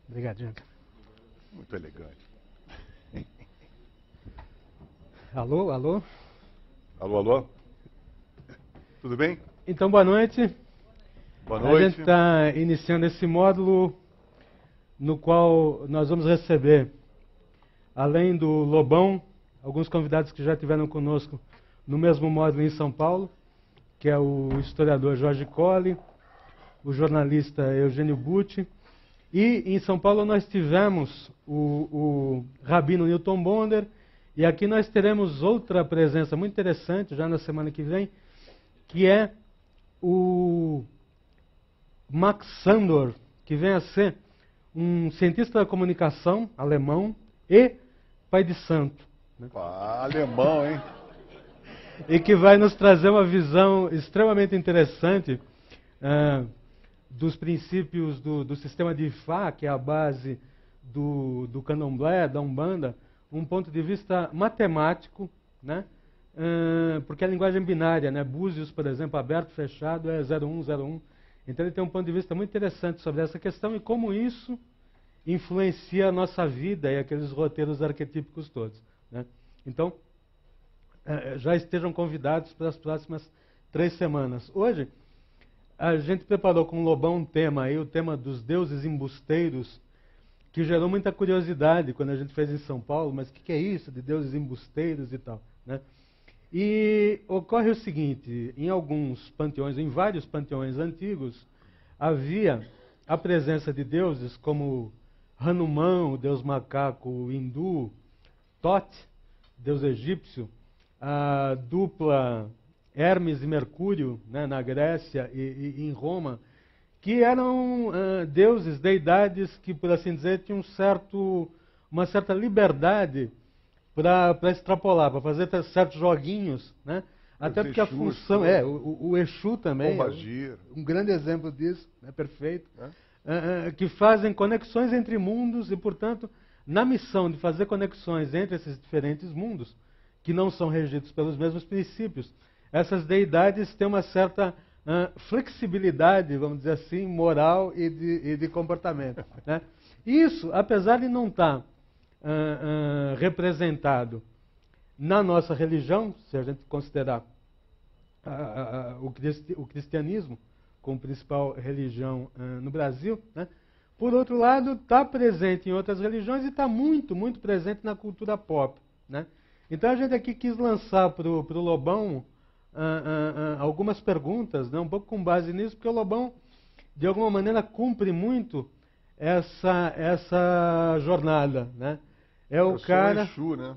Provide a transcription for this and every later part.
Obrigadinho. Muito elegante. Alô, alô? Alô, alô? Tudo bem? Então, boa noite. Boa noite. A gente está iniciando esse módulo no qual nós vamos receber, além do Lobão, alguns convidados que já estiveram conosco no mesmo módulo em São Paulo, que é o historiador Jorge Colli, o jornalista Eugênio Butti, e em São Paulo nós tivemos o Rabino Newton Bonder, e aqui nós teremos outra presença muito interessante, já na semana que vem, que é o Max Sandor, que vem a ser um cientista da comunicação alemão e pai de santo. Né? Alemão, hein? E que vai nos trazer uma visão extremamente interessante dos princípios do sistema de Ifá, que é a base do candomblé, da Umbanda, um ponto de vista matemático, né? Porque a linguagem binária, né? Búzios, por exemplo, aberto, fechado, é 0101. Então ele tem um ponto de vista muito interessante sobre essa questão e como isso influencia a nossa vida e aqueles roteiros arquetípicos todos. Né? Então, já estejam convidados para as próximas 3 semanas. Hoje, a gente preparou com o Lobão um tema aí, o tema dos deuses embusteiros, que gerou muita curiosidade quando a gente fez em São Paulo, mas o que é isso de deuses embusteiros e tal, né? E ocorre o seguinte, em alguns panteões, em vários panteões antigos, havia a presença de deuses como Hanuman, o deus macaco hindu, Thoth, deus egípcio, a dupla Hermes e Mercúrio, né, na Grécia e em Roma, que eram deuses, deidades que, por assim dizer, tinham uma certa liberdade para extrapolar, para fazer certos joguinhos, né? Até porque a função o Exu também é um grande exemplo disso, né? Perfeito, que fazem conexões entre mundos e, portanto, na missão de fazer conexões entre esses diferentes mundos, que não são regidos pelos mesmos princípios, essas deidades têm uma certa flexibilidade, vamos dizer assim, moral e de comportamento. Né? Isso, apesar de não estar representado na nossa religião, se a gente considerar o cristianismo como principal religião no Brasil, né? Por outro lado, está presente em outras religiões e está muito, muito presente na cultura pop. Né? Então a gente aqui quis lançar para o Lobão algumas perguntas, né, um pouco com base nisso, porque o Lobão, de alguma maneira, cumpre muito essa jornada. Né? É o cara. Sou Exu, né?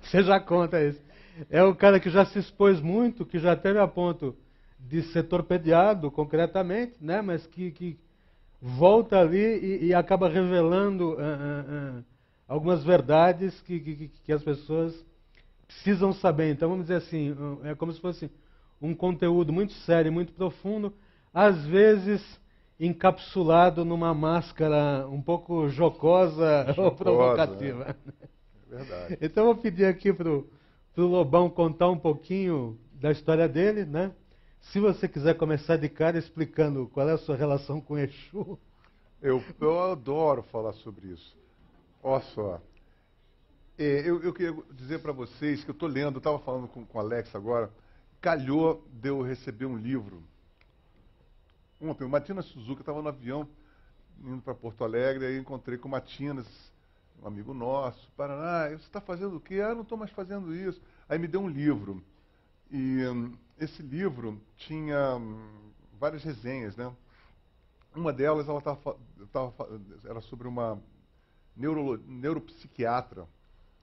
Você já conta isso. É o cara que já se expôs muito, que já teve a ponto de ser torpedeado concretamente, né, mas que volta ali e acaba revelando algumas verdades que as pessoas precisam saber. Então, vamos dizer assim, é como se fosse um conteúdo muito sério, muito profundo, às vezes encapsulado numa máscara um pouco jocosa ou provocativa. É verdade. Então, eu vou pedir aqui para o Lobão contar um pouquinho da história dele, né? Se você quiser começar de cara explicando qual é a sua relação com Exu. Eu adoro falar sobre isso. Olha só. Eu queria dizer para vocês que eu estou lendo, eu estava falando com o Alex agora, calhou de eu receber um livro. Ontem, o Matinas Suzuki estava no avião, indo para Porto Alegre, aí encontrei com o Matinas, um amigo nosso, Paraná, você está fazendo o quê? Ah, não estou mais fazendo isso. Aí me deu um livro. E esse livro tinha várias resenhas, né? Uma delas era sobre uma neuropsiquiatra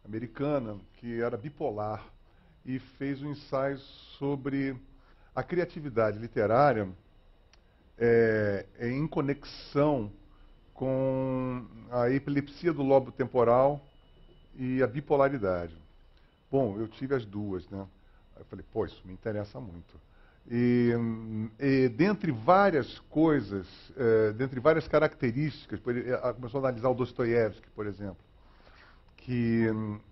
americana que era bipolar e fez um ensaio sobre a criatividade literária em conexão com a epilepsia do lobo temporal e a bipolaridade. Bom, eu tive as duas, né? Aí eu falei, pô, isso me interessa muito. E dentre várias coisas, dentre várias características, começou a analisar o Dostoiévski, por exemplo.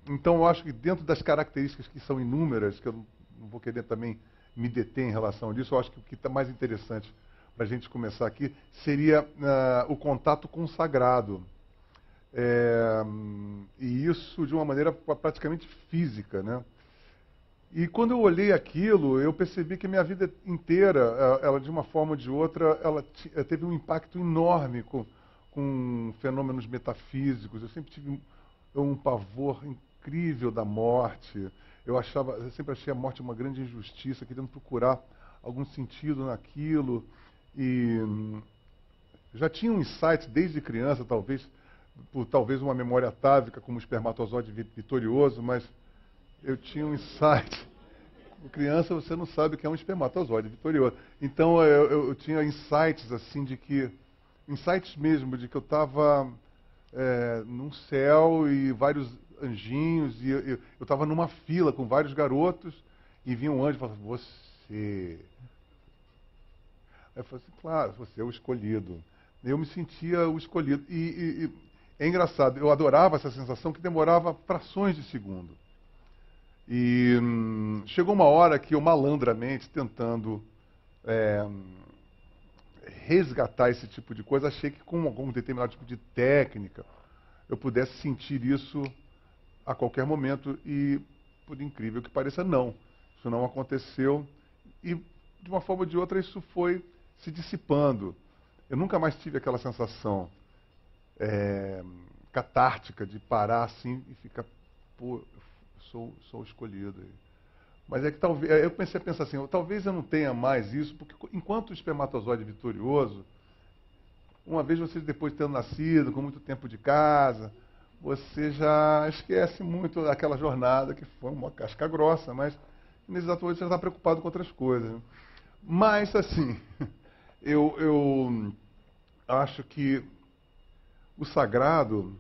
Então, eu acho que dentro das características que são inúmeras, que eu não vou querer também me deter em relação a isso, eu acho que o que está mais interessante para a gente começar aqui, seria o contato com o sagrado. E isso de uma maneira praticamente física, né? E quando eu olhei aquilo, eu percebi que minha vida inteira, ela de uma forma ou de outra, ela teve um impacto enorme com fenômenos metafísicos. Eu sempre tive um pavor incrível da morte. Eu sempre achei a morte uma grande injustiça, querendo procurar algum sentido naquilo. E já tinha um insight desde criança, talvez uma memória atávica como o espermatozoide vitorioso, mas eu tinha um insight. Com criança você não sabe o que é um espermatozoide vitorioso. Então eu tinha insights assim insights mesmo de que eu estava num céu e vários anjinhos, e eu estava numa fila com vários garotos, e vinha um anjo e falava, você... Aí eu falei assim, claro, você é o escolhido. Eu me sentia o escolhido. E é engraçado, eu adorava essa sensação que demorava frações de segundo. E chegou uma hora que eu malandramente, tentando resgatar esse tipo de coisa, achei que com algum determinado tipo de técnica eu pudesse sentir isso a qualquer momento e, por incrível que pareça, não. Isso não aconteceu e, de uma forma ou de outra, isso foi se dissipando. Eu nunca mais tive aquela sensação catártica de parar assim e ficar, pô, eu sou escolhido. Mas é que talvez, eu comecei a pensar assim, talvez eu não tenha mais isso, porque enquanto o espermatozoide vitorioso, uma vez você, depois de ter nascido, com muito tempo de casa, você já esquece muito daquela jornada que foi uma casca grossa, mas nesse exato momento você está preocupado com outras coisas. Né? Mas, assim, eu acho que o sagrado,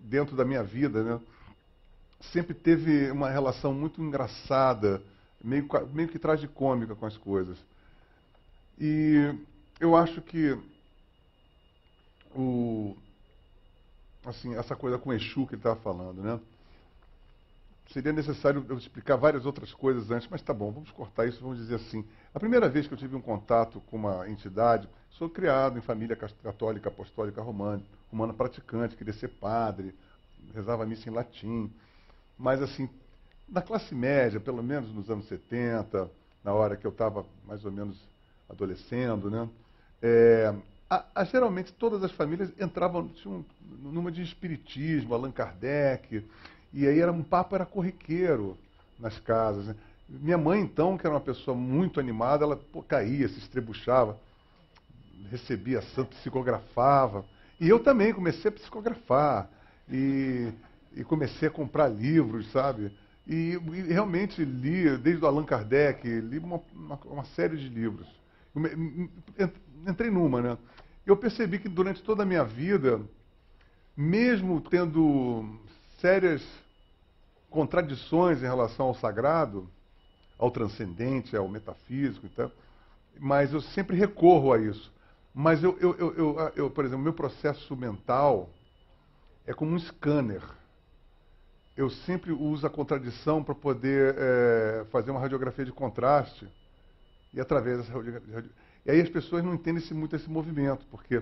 dentro da minha vida, né, sempre teve uma relação muito engraçada, meio que tragicômica com as coisas. E eu acho que assim, essa coisa com Exu que ele estava falando, né? Seria necessário eu explicar várias outras coisas antes, mas tá bom, vamos cortar isso, vamos dizer assim. A primeira vez que eu tive um contato com uma entidade, sou criado em família católica, apostólica romana praticante, queria ser padre, rezava a missa em latim. Mas, assim, na classe média, pelo menos nos anos 70, na hora que eu estava mais ou menos adolescendo, né? Geralmente todas as famílias entravam numa de espiritismo, Allan Kardec, e aí um papo era corriqueiro nas casas. Né? Minha mãe, então, que era uma pessoa muito animada, ela caía, se estrebuchava, recebia santo, psicografava. E eu também comecei a psicografar. E comecei a comprar livros, sabe? E realmente li, desde o Allan Kardec, li uma série de livros. Entrei numa, né? Eu percebi que durante toda a minha vida, mesmo tendo sérias contradições em relação ao sagrado, ao transcendente, ao metafísico e tal, mas eu sempre recorro a isso. Mas por exemplo, meu processo mental é como um scanner. Eu sempre uso a contradição para poder fazer uma radiografia de contraste e através dessa radiografia. E aí as pessoas não entendem muito esse movimento, porque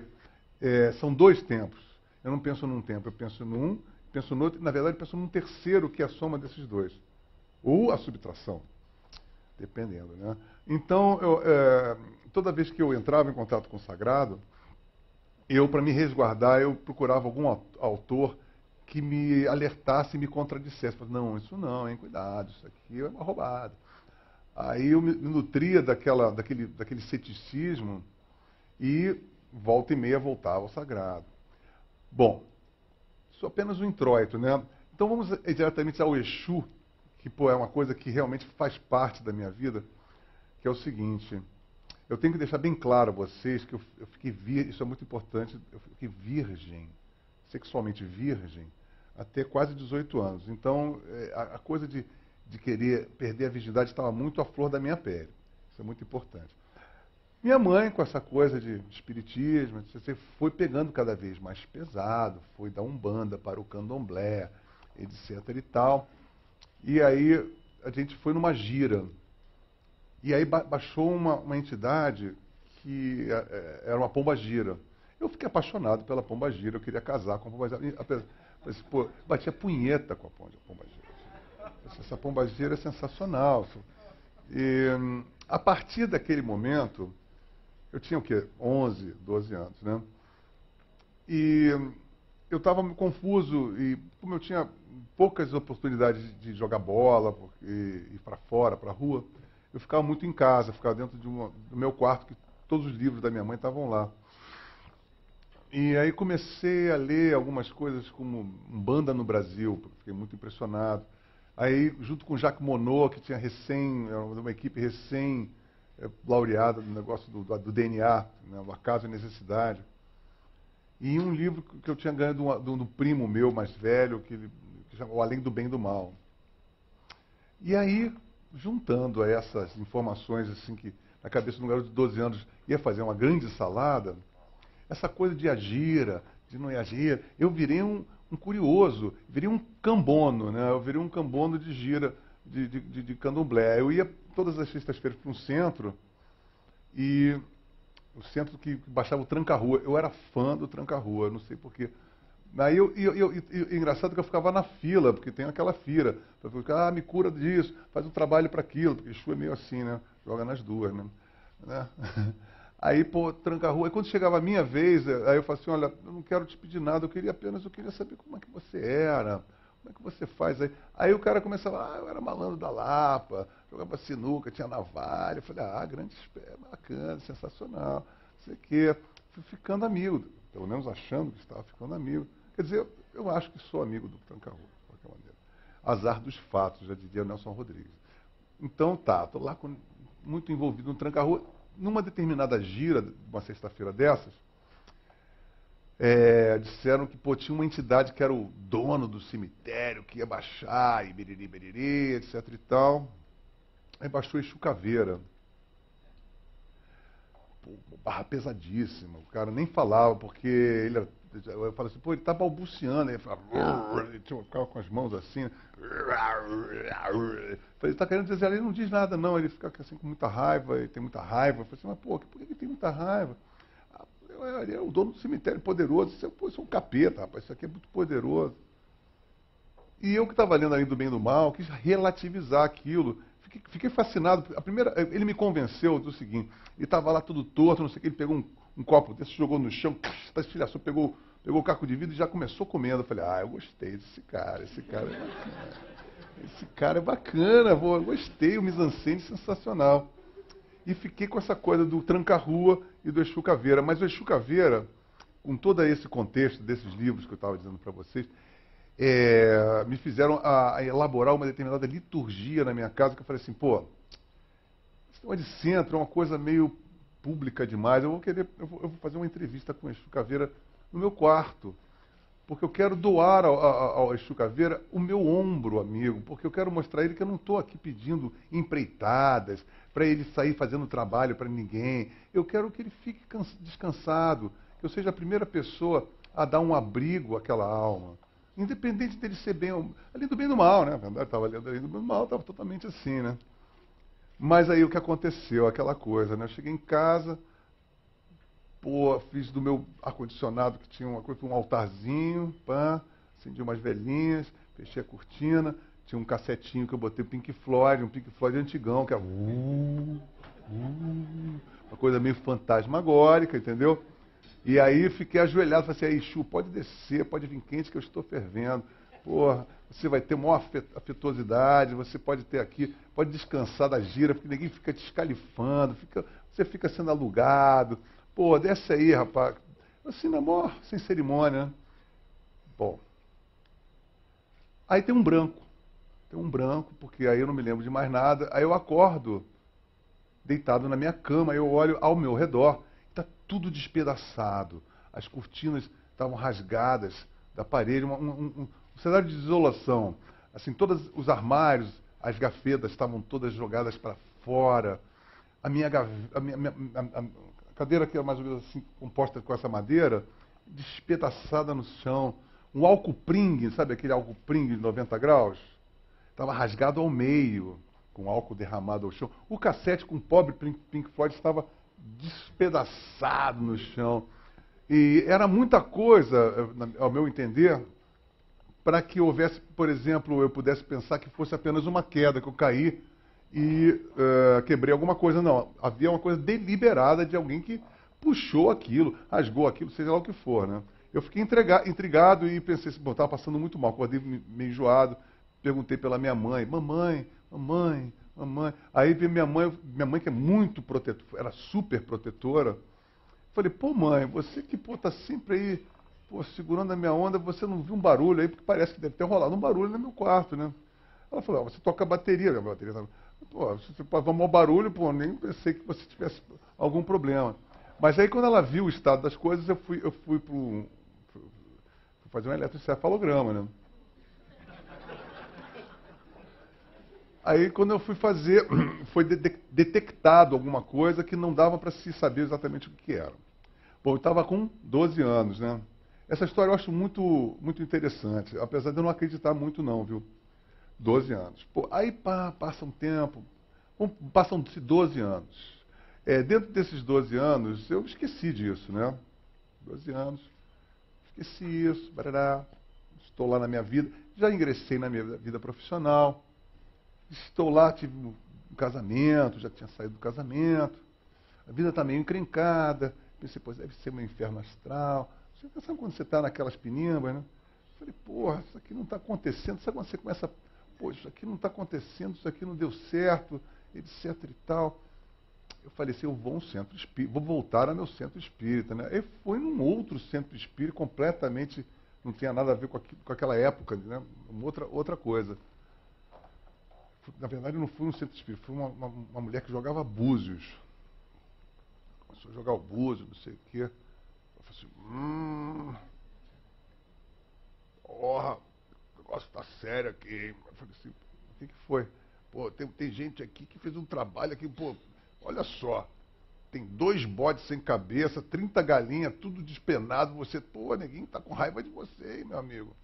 são dois tempos. Eu não penso num tempo, eu penso num, penso no outro, e na verdade penso num terceiro que é a soma desses dois. Ou a subtração, dependendo. Né? Então, toda vez que eu entrava em contato com o sagrado, para me resguardar, eu procurava algum autor que me alertasse e me contradissesse. Não, isso não, hein, cuidado, isso aqui é uma roubada. Aí eu me nutria daquele ceticismo e volta e meia voltava ao sagrado. Bom, isso é apenas um introito, né? Então vamos diretamente ao Exu, que é uma coisa que realmente faz parte da minha vida, que é o seguinte, eu tenho que deixar bem claro a vocês que eu fiquei virgem, isso é muito importante, eu fiquei virgem, sexualmente virgem, até quase 18 anos. Então, a coisa de querer perder a virgindade estava muito à flor da minha pele. Isso é muito importante. Minha mãe, com essa coisa de espiritismo, você foi pegando cada vez mais pesado, foi da Umbanda para o Candomblé, etc. e tal. E aí a gente foi numa gira. E aí baixou uma entidade que era uma pombagira. Eu fiquei apaixonado pela pombagira, eu queria casar com a pombagira. Pô, batia punheta com a pombagira. Essa pombagira é sensacional. E a partir daquele momento, eu tinha o quê? 11, 12 anos, né? E eu estava confuso, e como eu tinha poucas oportunidades de jogar bola e ir para fora, para a rua, eu ficava muito em casa, ficava dentro do meu quarto, que todos os livros da minha mãe estavam lá. E aí comecei a ler algumas coisas como Umbanda no Brasil, fiquei muito impressionado. Aí, junto com Jacques Monod, que tinha uma equipe laureada no negócio do DNA, né, o Acaso e Necessidade. E um livro que eu tinha ganho de um primo meu mais velho, que chama O Além do Bem e do Mal. E aí, juntando a essas informações, assim, que na cabeça de um garoto de 12 anos ia fazer uma grande salada, essa coisa de agir, de não agir, eu virei um curioso, virei um cambono, né? Eu virei um cambono de gira, de candomblé. Eu ia todas as sextas-feiras para um centro, e o centro que baixava o Tranca-Rua. Eu era fã do Tranca-Rua, não sei porquê. Aí engraçado que eu ficava na fila, porque tem aquela fila. Eu ficava, me cura disso, faz um trabalho para aquilo, porque Exu é meio assim, né? Joga nas duas, né? Aí, pô, Tranca-Rua. Aí quando chegava a minha vez, aí eu falei assim, olha, eu não quero te pedir nada, eu queria saber como é que você era, como é que você faz aí. Aí o cara começava, eu era malandro da Lapa, jogava sinuca, tinha navalha. Eu falei, grande, bacana, sensacional, não sei o quê. Fui ficando amigo, pelo menos achando que estava ficando amigo. Quer dizer, eu acho que sou amigo do Tranca-Rua, de qualquer maneira. Azar dos fatos, já dizia Nelson Rodrigues. Então estou lá muito envolvido no Tranca-Rua. Numa determinada gira, uma sexta-feira dessas, disseram que tinha uma entidade que era o dono do cemitério, que ia baixar, e beriri, etc e tal. Aí baixou Exu Caveira. Barra pesadíssima. O cara nem falava, porque eu falei assim, ele tá balbuciando. Aí ele falava, ele ficava com as mãos assim. Falei, ele tá querendo dizer, ele não diz nada não, ele fica assim com muita raiva, ele tem muita raiva. Eu falei assim, mas por que ele tem muita raiva? Ele é o dono do cemitério poderoso. Isso é um capeta, rapaz, isso aqui é muito poderoso. E eu que estava lendo Além do Bem e do Mal, quis relativizar aquilo. Fiquei fascinado. Ele me convenceu do seguinte, ele estava lá todo torto, não sei o que, ele pegou um copo desse, jogou no chão, estilhaçou, pegou o caco de vidro e já começou comendo. Eu falei, eu gostei desse cara, esse cara é bacana, eu gostei, o mise-en-scène sensacional. E fiquei com essa coisa do Tranca-Rua e do Exu Caveira. Mas o Exu Caveira, com todo esse contexto desses livros que eu estava dizendo para vocês, me fizeram a elaborar uma determinada liturgia na minha casa, que eu falei assim, esse negócio de centro é uma coisa meio pública demais, eu vou fazer uma entrevista com o Exu Caveira no meu quarto, porque eu quero doar ao Exu Caveira o meu ombro amigo, porque eu quero mostrar a ele que eu não estou aqui pedindo empreitadas, para ele sair fazendo trabalho para ninguém, eu quero que ele fique descansado, que eu seja a primeira pessoa a dar um abrigo àquela alma. Independente dele ser além do bem e do mal, né? Na verdade, estava lendo além do bem e do mal, estava totalmente assim, né? Mas aí o que aconteceu? Aquela coisa, né? Eu cheguei em casa, fiz do meu ar-condicionado, que tinha um altarzinho, acendi umas velhinhas, fechei a cortina, tinha um cassetinho que eu botei um Pink Floyd antigão, que é uma coisa meio fantasmagórica, entendeu? E aí fiquei ajoelhado, falei assim, Exu, pode descer, pode vir quente que eu estou fervendo. Você vai ter maior afetuosidade, você pode ter aqui, pode descansar da gira, porque ninguém fica te escalifando, você fica sendo alugado. Desce aí, rapaz. Assim, na maior, sem cerimônia, né? Bom. Aí tem um branco, porque aí eu não me lembro de mais nada. Aí eu acordo, deitado na minha cama, eu olho ao meu redor, está tudo despedaçado. As cortinas estavam rasgadas da parede, um cenário de desolação. Assim, todos os armários, as gavetas estavam todas jogadas para fora. A cadeira, que era mais ou menos assim, composta com essa madeira, despedaçada no chão. Um alcopring, sabe aquele alcopring de 90 graus? Estava rasgado ao meio, com álcool derramado ao chão. O cassete com o pobre Pink Floyd estava despedaçado no chão. E era muita coisa, ao meu entender, para que houvesse, por exemplo, eu pudesse pensar que fosse apenas uma queda, que eu caí e quebrei alguma coisa. Não, havia uma coisa deliberada de alguém que puxou aquilo, rasgou aquilo, seja lá o que for, né? Eu fiquei intrigado e pensei assim, bom, estava passando muito mal, acordei meio enjoado, perguntei pela minha mãe, mamãe. Aí veio minha mãe que é muito protetora, era super protetora. Falei, pô mãe, você que tá sempre aí, segurando a minha onda, você não viu um barulho aí, porque parece que deve ter rolado um barulho no meu quarto, né? Ela falou, você toca a bateria, a bateria tá... você faz um mau barulho, nem pensei que você tivesse algum problema. Mas aí quando ela viu o estado das coisas, eu fui fazer um eletroencefalograma, né? Aí quando eu fui fazer, foi detectado alguma coisa que não dava para se saber exatamente o que era. Bom, eu estava com 12 anos, né? Essa história eu acho muito, muito interessante, apesar de eu não acreditar muito não, viu? 12 anos. Aí passa um tempo, passam-se 12 anos. Dentro desses 12 anos, eu esqueci disso, né? 12 anos, esqueci isso, barará, estou lá na minha vida, já ingressei na minha vida profissional, estou lá, tive um casamento, já tinha saído do casamento, a vida está meio encrencada, pensei, deve ser meu inferno astral. Você sabe quando você está naquelas pinimbas, né? Falei, porra, isso aqui não está acontecendo. Sabe quando você começa, isso aqui não está acontecendo, isso aqui não deu certo, etc e tal. Eu falei assim, eu vou a um centro espírita, vou voltar ao meu centro espírita, né? Eu fui num outro centro espírita, completamente, não tinha nada a ver com aquela época, né? Outra coisa. Na verdade, eu não fui num centro espírita, fui uma mulher que jogava búzios. Começou a jogar o búzio, não sei o quê. Eu falei assim, o negócio está sério aqui. Eu falei assim, o que foi? Tem gente aqui que fez um trabalho aqui, olha só. Tem 2 bodes sem cabeça, 30 galinhas, tudo despenado. Você, neguinho tá com raiva de você, hein, meu amigo.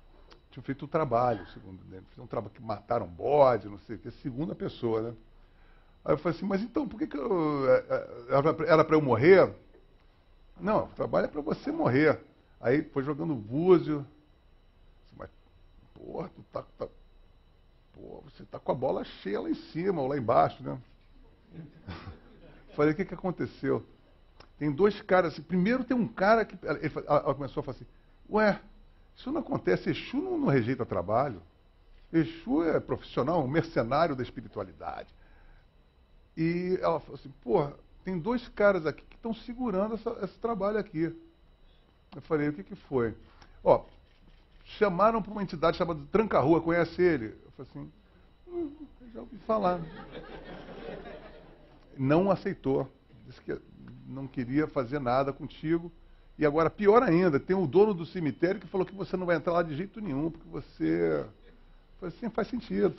Tinha feito um trabalho, segundo ele. Fiz um trabalho que mataram bode, não sei o que, segunda pessoa, né? Aí eu falei assim, mas então, por que era para eu morrer? Não, o trabalho é para você morrer. Aí foi jogando búzio. Mas, você tá com a bola cheia lá em cima ou lá embaixo, né? Falei, o que aconteceu? Tem 2 caras assim. Primeiro tem um cara que... Ela começou a falar assim, ué, isso não acontece, Exu não rejeita trabalho. Exu é profissional, um mercenário da espiritualidade. E ela falou assim, tem 2 caras aqui que estão segurando esse trabalho aqui. Eu falei, o que foi? Chamaram para uma entidade chamada Tranca-Rua, conhece ele? Eu falei assim, já ouvi falar. Não aceitou. Disse que não queria fazer nada contigo. E agora, pior ainda, tem o dono do cemitério que falou que você não vai entrar lá de jeito nenhum, porque você... Eu falei assim, faz sentido.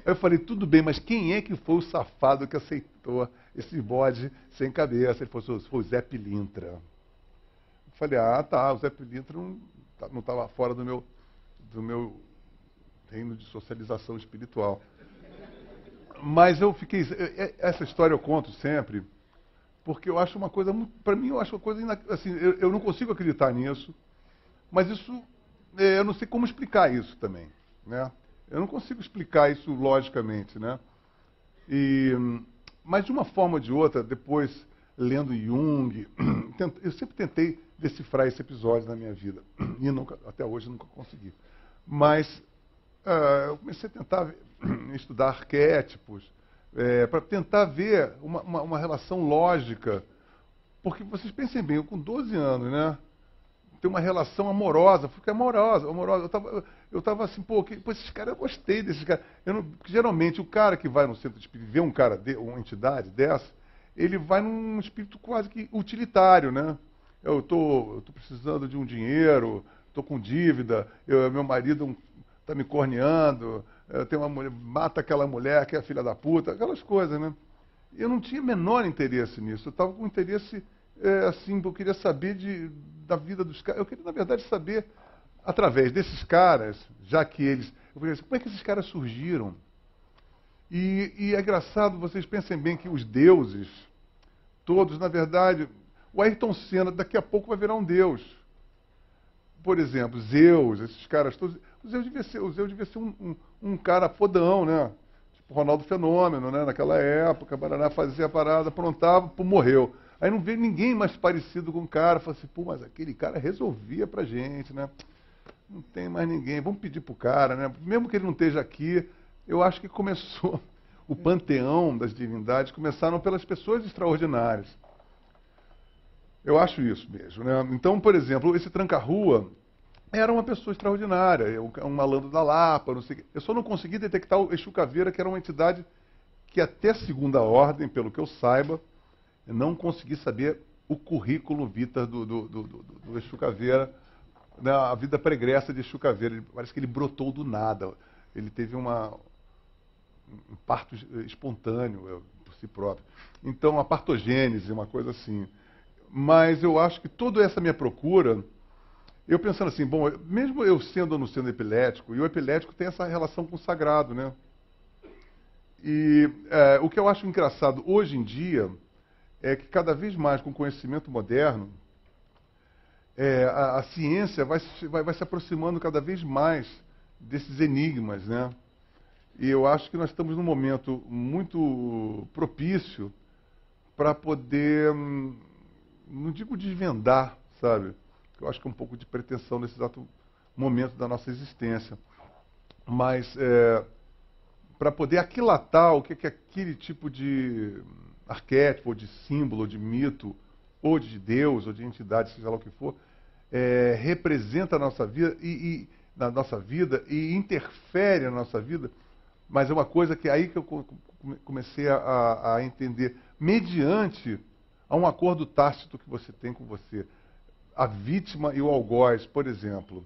Eu falei, tudo bem, mas quem é que foi o safado que aceitou esse bode sem cabeça? Ele falou, foi o Zé Pilintra. Eu falei, o Zé Pilintra não estava fora do meu reino de socialização espiritual. Mas eu fiquei... Essa história eu conto sempre, porque eu acho uma coisa... Para mim, eu acho uma coisa... Assim, eu não consigo acreditar nisso, mas isso... Eu não sei como explicar isso também, né? Eu não consigo explicar isso logicamente, né? Mas de uma forma ou de outra, depois, lendo Jung, eu sempre tentei decifrar esse episódio na minha vida. E até hoje nunca consegui. Mas eu comecei a tentar estudar arquétipos, para tentar ver uma relação lógica. Porque vocês pensem bem, eu com 12 anos, né? Tem uma relação amorosa, fica amorosa. Eu estava assim, esses caras, eu gostei desses caras. Porque geralmente o cara que vai no centro espírita, vê um cara, uma entidade dessa, ele vai num espírito quase que utilitário, né? Eu tô precisando de um dinheiro, estou com dívida, meu marido está me corneando, tem uma mulher, mata aquela mulher que é a filha da puta, aquelas coisas, né? Eu não tinha menor interesse nisso, eu estava com interesse... assim, eu queria saber da vida dos caras. Eu queria, na verdade, saber, através desses caras, já que eles... Eu falei assim, como é que esses caras surgiram? E é engraçado, vocês pensem bem que os deuses, todos, na verdade, o Ayrton Senna daqui a pouco vai virar um deus. Por exemplo, Zeus, esses caras todos. O Zeus devia ser um cara fodão, né? Tipo Ronaldo Fenômeno, né? Naquela época, Baraná fazia a parada, aprontava, pô, morreu. Aí não veio ninguém mais parecido com o cara. Falei assim, pô, mas aquele cara resolvia pra gente, né? Não tem mais ninguém, vamos pedir pro cara, né? Mesmo que ele não esteja aqui, eu acho que começou, o panteão das divindades começaram pelas pessoas extraordinárias. Eu acho isso mesmo, né? Então, por exemplo, esse tranca-rua era uma pessoa extraordinária, um malandro da Lapa, não sei o quê. Eu só não consegui detectar o Exu Caveira, que era uma entidade que até segunda ordem, pelo que eu saiba, eu não consegui saber o currículo vitae do Exu Caveira, né, a vida pregressa de Exu Caveira. Parece que ele brotou do nada. Ele teve um parto espontâneo por si próprio. Então, a partogênese, uma coisa assim. Mas eu acho que toda essa minha procura, eu pensando assim, bom, mesmo eu sendo ou não sendo epilético, e o epilético tem essa relação com o sagrado, né? E o que eu acho engraçado hoje em dia é que cada vez mais com o conhecimento moderno, a ciência vai se aproximando cada vez mais desses enigmas, né? E eu acho que nós estamos num momento muito propício para poder, não digo desvendar, sabe? Eu acho que é um pouco de pretensão nesse exato momento da nossa existência. Mas para poder aquilatar o que é aquele tipo de arquétipo, ou de símbolo, ou de mito, ou de Deus, ou de entidade, seja lá o que for, representa a nossa vida na nossa vida e interfere na nossa vida, mas é uma coisa que é aí que eu comecei a entender, mediante a um acordo tácito que você tem com você. A vítima e o algoz, por exemplo.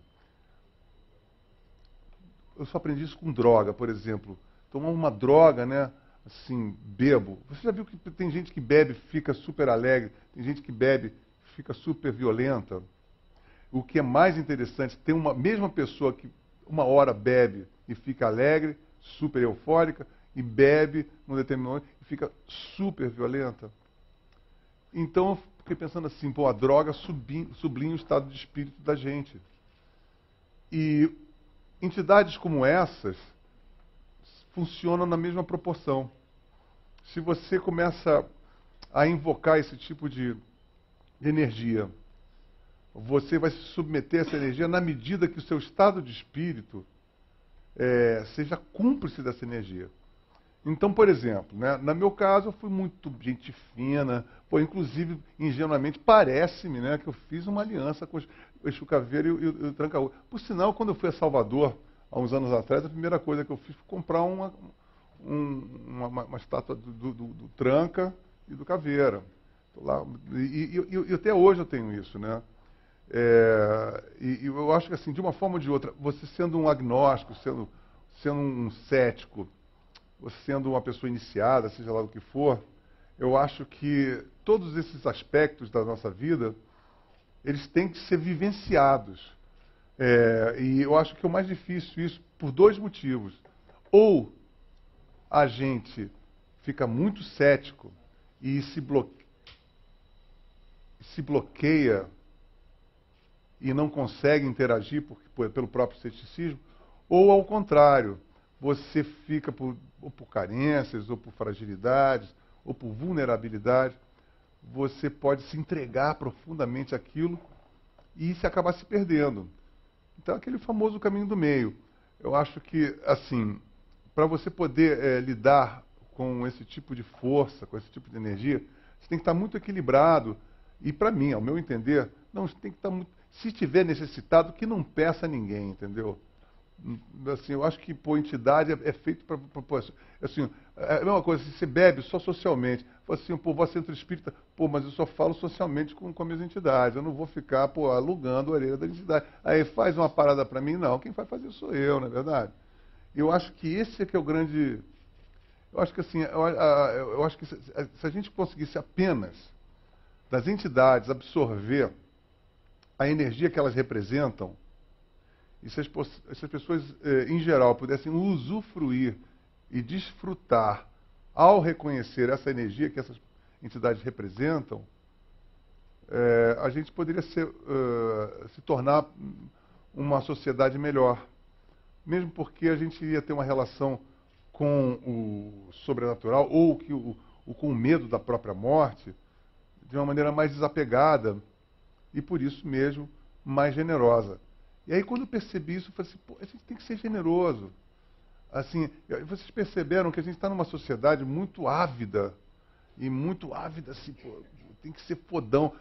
Eu só aprendi isso com droga, por exemplo. Tomar uma droga, né? Assim, bebo. Você já viu que tem gente que bebe e fica super alegre, tem gente que bebe e fica super violenta? O que é mais interessante, tem uma mesma pessoa que uma hora bebe e fica alegre, super eufórica, e bebe num determinado momento e fica super violenta. Então eu fiquei pensando assim, pô, a droga sublinha o estado de espírito da gente. E entidades como essas funcionam na mesma proporção. Se você começa a invocar esse tipo de energia, você vai se submeter a essa energia na medida que o seu estado de espírito seja cúmplice dessa energia. Então, por exemplo, né, no meu caso, eu fui muito gente fina, pô, inclusive, ingenuamente, parece-me, né, que eu fiz uma aliança com o Exu Caveira e o Tranca-Rua. Por sinal, quando eu fui a Salvador, há uns anos atrás, a primeira coisa que eu fiz foi comprar uma estátua do Tranca e do Caveira. Tô lá, e até hoje eu tenho isso, né? E eu acho que, assim, de uma forma ou de outra, você sendo um agnóstico, sendo um cético, você sendo uma pessoa iniciada, seja lá do que for, eu acho que todos esses aspectos da nossa vida, eles têm que ser vivenciados. E eu acho que é o mais difícil isso por dois motivos. Ou a gente fica muito cético e se bloqueia e não consegue interagir pelo próprio ceticismo, ou ao contrário, você fica ou por carências, ou por fragilidades, ou por vulnerabilidade, você pode se entregar profundamente àquilo e se acabar se perdendo. Então, aquele famoso caminho do meio. Eu acho que, assim, para você poder lidar com esse tipo de força, com esse tipo de energia, você tem que estar muito equilibrado. E, para mim, ao meu entender, não, você tem que estar muito... Se estiver necessitado, que não peça a ninguém, entendeu? Assim, eu acho que, pô, entidade é feito para... Assim, é a mesma coisa, se você bebe só socialmente, fala assim, pô, vou centro espírita, pô, mas eu só falo socialmente com as minhas entidades, eu não vou ficar, pô, alugando a orelha da entidade. Aí faz uma parada para mim, não, quem vai fazer sou eu, não é verdade? Eu acho que esse é que é o grande... Eu acho que, assim, eu acho que se a gente conseguisse apenas das entidades absorver a energia que elas representam, e se as pessoas, em geral, pudessem usufruir e desfrutar ao reconhecer essa energia que essas entidades representam, a gente poderia se tornar uma sociedade melhor. Mesmo porque a gente iria ter uma relação com o sobrenatural ou com o medo da própria morte de uma maneira mais desapegada e, por isso mesmo, mais generosa. E aí, quando eu percebi isso, eu falei assim, pô, a gente tem que ser generoso. Assim, vocês perceberam que a gente está numa sociedade muito ávida, e muito ávida, assim, pô, tem que ser fodão.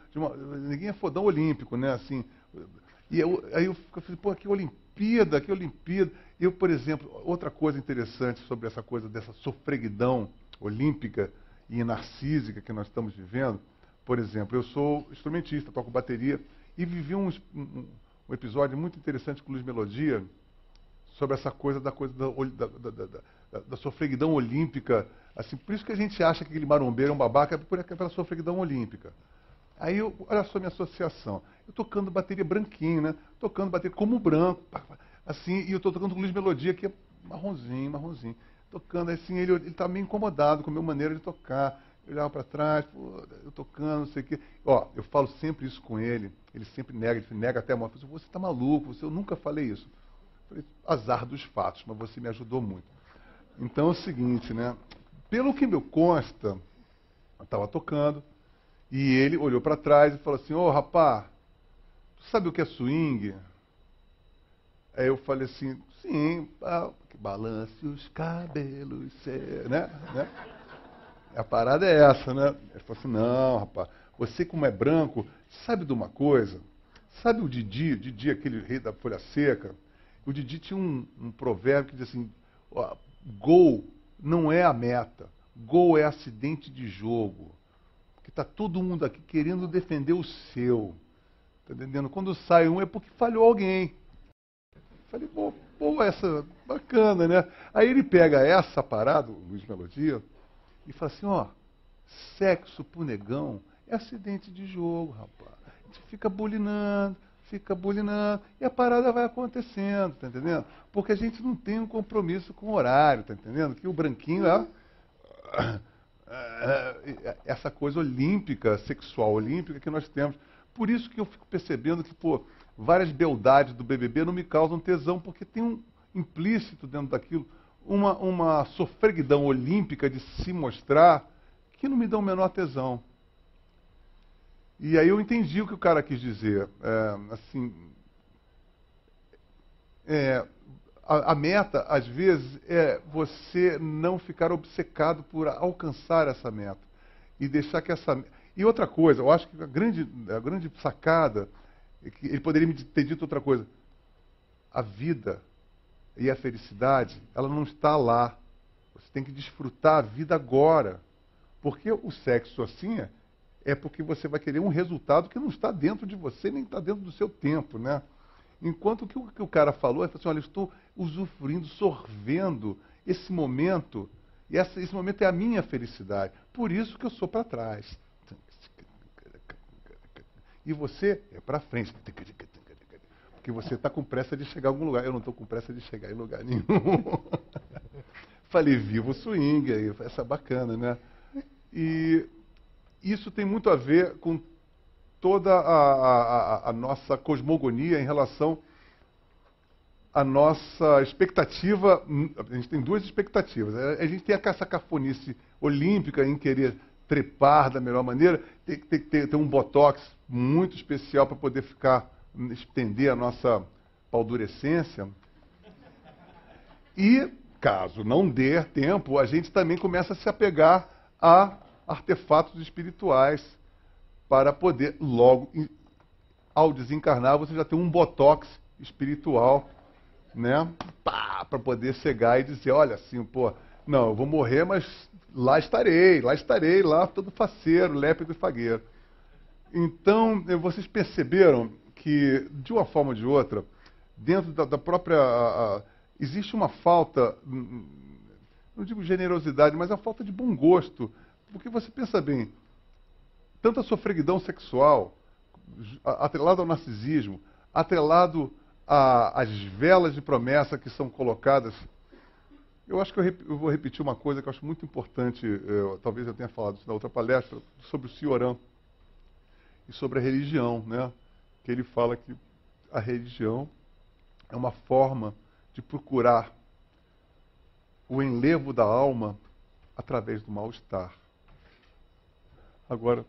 Ninguém é fodão olímpico, né? Assim, aí eu falei, pô, que Olimpíada, que Olimpíada. Eu, por exemplo, outra coisa interessante sobre essa coisa dessa sofreguidão olímpica e narcísica que nós estamos vivendo, por exemplo, eu sou instrumentista, toco bateria, e vivi um episódio muito interessante com Luiz Melodia sobre essa coisa da sofreguidão olímpica. Assim, por isso que a gente acha que aquele marombeiro é um babaca, pela sofreguidão olímpica. Aí, olha só a minha associação. Eu tocando bateria branquinho, né? Tocando bateria como branco, assim, e eu estou tocando com Luiz Melodia, que é marronzinho. Tocando assim, ele está meio incomodado com a minha maneira de tocar. Eu olhava para trás, pô, eu tocando, não sei o quê. Ó, eu falo sempre isso com ele sempre nega, ele nega até a morte. Você está maluco, eu nunca falei isso. Eu falei, azar dos fatos, mas você me ajudou muito. Então é o seguinte, né? Pelo que me consta, eu estava tocando, e ele olhou para trás e falou assim, ô rapá, tu sabe o que é swing? Aí eu falei assim, sim, que balance os cabelos, né? A parada é essa, né? Ele falou assim, não, rapaz, você como é branco, sabe de uma coisa? Sabe o Didi, aquele rei da folha seca? O Didi tinha um provérbio que diz assim, ó, gol não é a meta, gol é acidente de jogo. Porque está todo mundo aqui querendo defender o seu. Tá entendendo? Quando sai um é porque falhou alguém. Falei, pô, essa bacana, né? Aí ele pega essa parada, o Luiz Melodia, e fala assim, ó, sexo pro negão é acidente de jogo, rapaz. A gente fica bulinando, e a parada vai acontecendo, tá entendendo? Porque a gente não tem um compromisso com o horário, tá entendendo? Que o branquinho essa coisa olímpica, sexual olímpica que nós temos. Por isso que eu fico percebendo que, pô, várias beldades do BBB não me causam tesão, porque tem um implícito dentro daquilo, uma sofreguidão olímpica de se mostrar que não me dá o menor tesão. E aí eu entendi o que o cara quis dizer. A meta, às vezes, é você não ficar obcecado por alcançar essa meta. E deixar que essa... E outra coisa, eu acho que a grande sacada, é que ele poderia me ter dito outra coisa. A vida e a felicidade, ela não está lá. Você tem que desfrutar a vida agora. Porque o sexo assim é porque você vai querer um resultado que não está dentro de você, nem está dentro do seu tempo, né? Enquanto que o cara falou, ele falou assim, olha, eu estou usufruindo, sorvendo esse momento, e esse momento é a minha felicidade. Por isso que eu sou para trás. E você é para frente. Porque você está com pressa de chegar a algum lugar. Eu não estou com pressa de chegar em lugar nenhum. Falei, viva o swing, aí, essa bacana, né? E isso tem muito a ver com toda a nossa cosmogonia em relação à nossa expectativa. A gente tem duas expectativas. A gente tem essa cafonice olímpica em querer trepar da melhor maneira, tem que ter um botox muito especial para poder estender a nossa paldurecência. E, caso não dê tempo, a gente também começa a se apegar a artefatos espirituais para poder, logo, ao desencarnar, você já tem um botox espiritual, né? Para poder chegar e dizer, olha, assim, pô, não, eu vou morrer, mas lá estarei, lá todo faceiro, lépido e fagueiro. Então, vocês perceberam que, de uma forma ou de outra, dentro da própria... existe uma falta, não digo generosidade, mas a falta de bom gosto. Porque você pensa bem, tanta sofreguidão sexual, atrelado ao narcisismo, atrelado às velas de promessa que são colocadas Eu acho que eu vou repetir uma coisa que eu acho muito importante, talvez eu tenha falado isso na outra palestra, sobre o Cioran e sobre a religião, né? Que ele fala que a religião é uma forma de procurar o enlevo da alma através do mal-estar. Agora,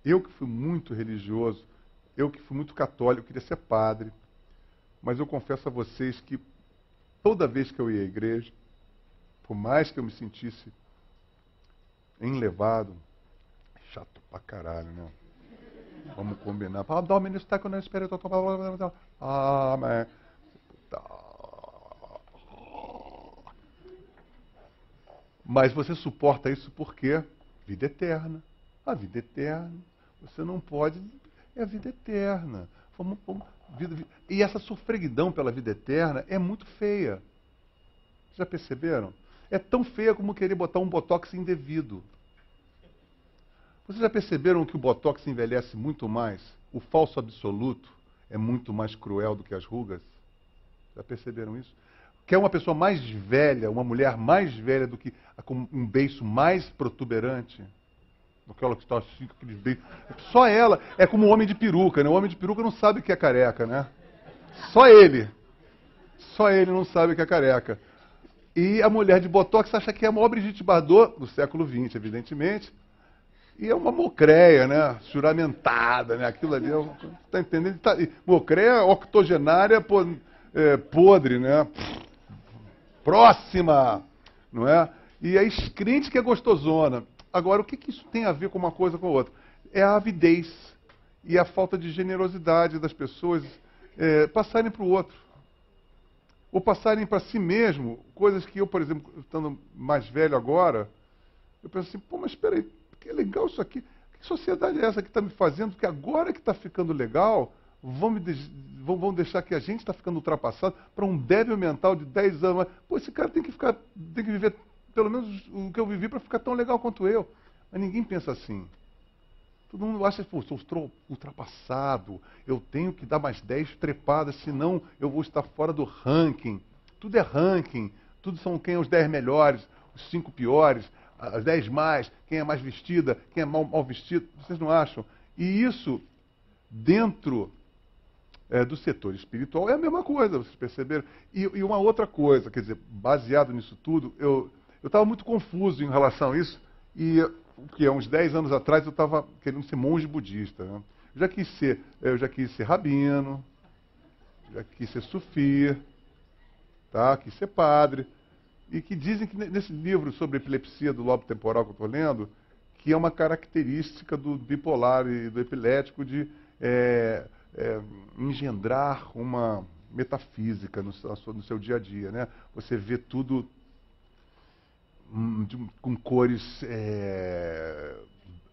eu que fui muito religioso, eu que fui muito católico, eu queria ser padre, mas eu confesso a vocês que toda vez que eu ia à igreja, por mais que eu me sentisse enlevado, chato pra caralho, né? Vamos combinar. Domini está com o espírito. Amém. Mas você suporta isso porque vida eterna. A vida eterna. Você não pode. É a vida eterna. E essa sofreguidão pela vida eterna é muito feia. Já perceberam? É tão feia como querer botar um botox indevido. Vocês já perceberam que o botox envelhece muito mais? O falso absoluto é muito mais cruel do que as rugas? Já perceberam isso? Quer uma pessoa mais velha, uma mulher mais velha do que com um beiço mais protuberante? Aquela que está assim, com aqueles beiços. Só ela. É como o homem de peruca, né? O homem de peruca não sabe o que é careca, né? Só ele. Só ele não sabe o que é careca. E a mulher de botox acha que é a maior Brigitte Bardot do século XX, evidentemente. E é uma mocreia, né? Juramentada, né? Aquilo ali, tá entendendo? Mocreia octogenária podre, né? Próxima, não é? E a crente que é gostosona. Agora, o que isso tem a ver com uma coisa com a outra? É a avidez e a falta de generosidade das pessoas passarem para o outro. Ou passarem para si mesmo, coisas que eu, por exemplo, estando mais velho agora, eu penso assim, pô, mas espera aí, que legal isso aqui. Que sociedade é essa que está me fazendo que agora que está ficando legal, vão deixar que a gente está ficando ultrapassado para um débil mental de 10 anos. Pô, esse cara tem que viver pelo menos o que eu vivi para ficar tão legal quanto eu. Mas ninguém pensa assim. Todo mundo acha, pô, sou ultrapassado, eu tenho que dar mais 10 trepadas, senão eu vou estar fora do ranking. Tudo é ranking, tudo são quem é os 10 melhores, os 5 piores, as 10 mais, quem é mais vestida, quem é mal vestido. Vocês não acham? E isso, dentro do setor espiritual, é a mesma coisa, vocês perceberam? E uma outra coisa, quer dizer, baseado nisso tudo, eu estava muito confuso em relação a isso, e que uns 10 anos atrás eu estava querendo ser monge budista. Né? Eu já quis ser rabino, já quis ser sufi, tá? Quis ser padre. E que dizem que nesse livro sobre epilepsia do lobo temporal que eu estou lendo, que é uma característica do bipolar e do epilético de engendrar uma metafísica no seu dia a dia. Né? Você vê tudo com cores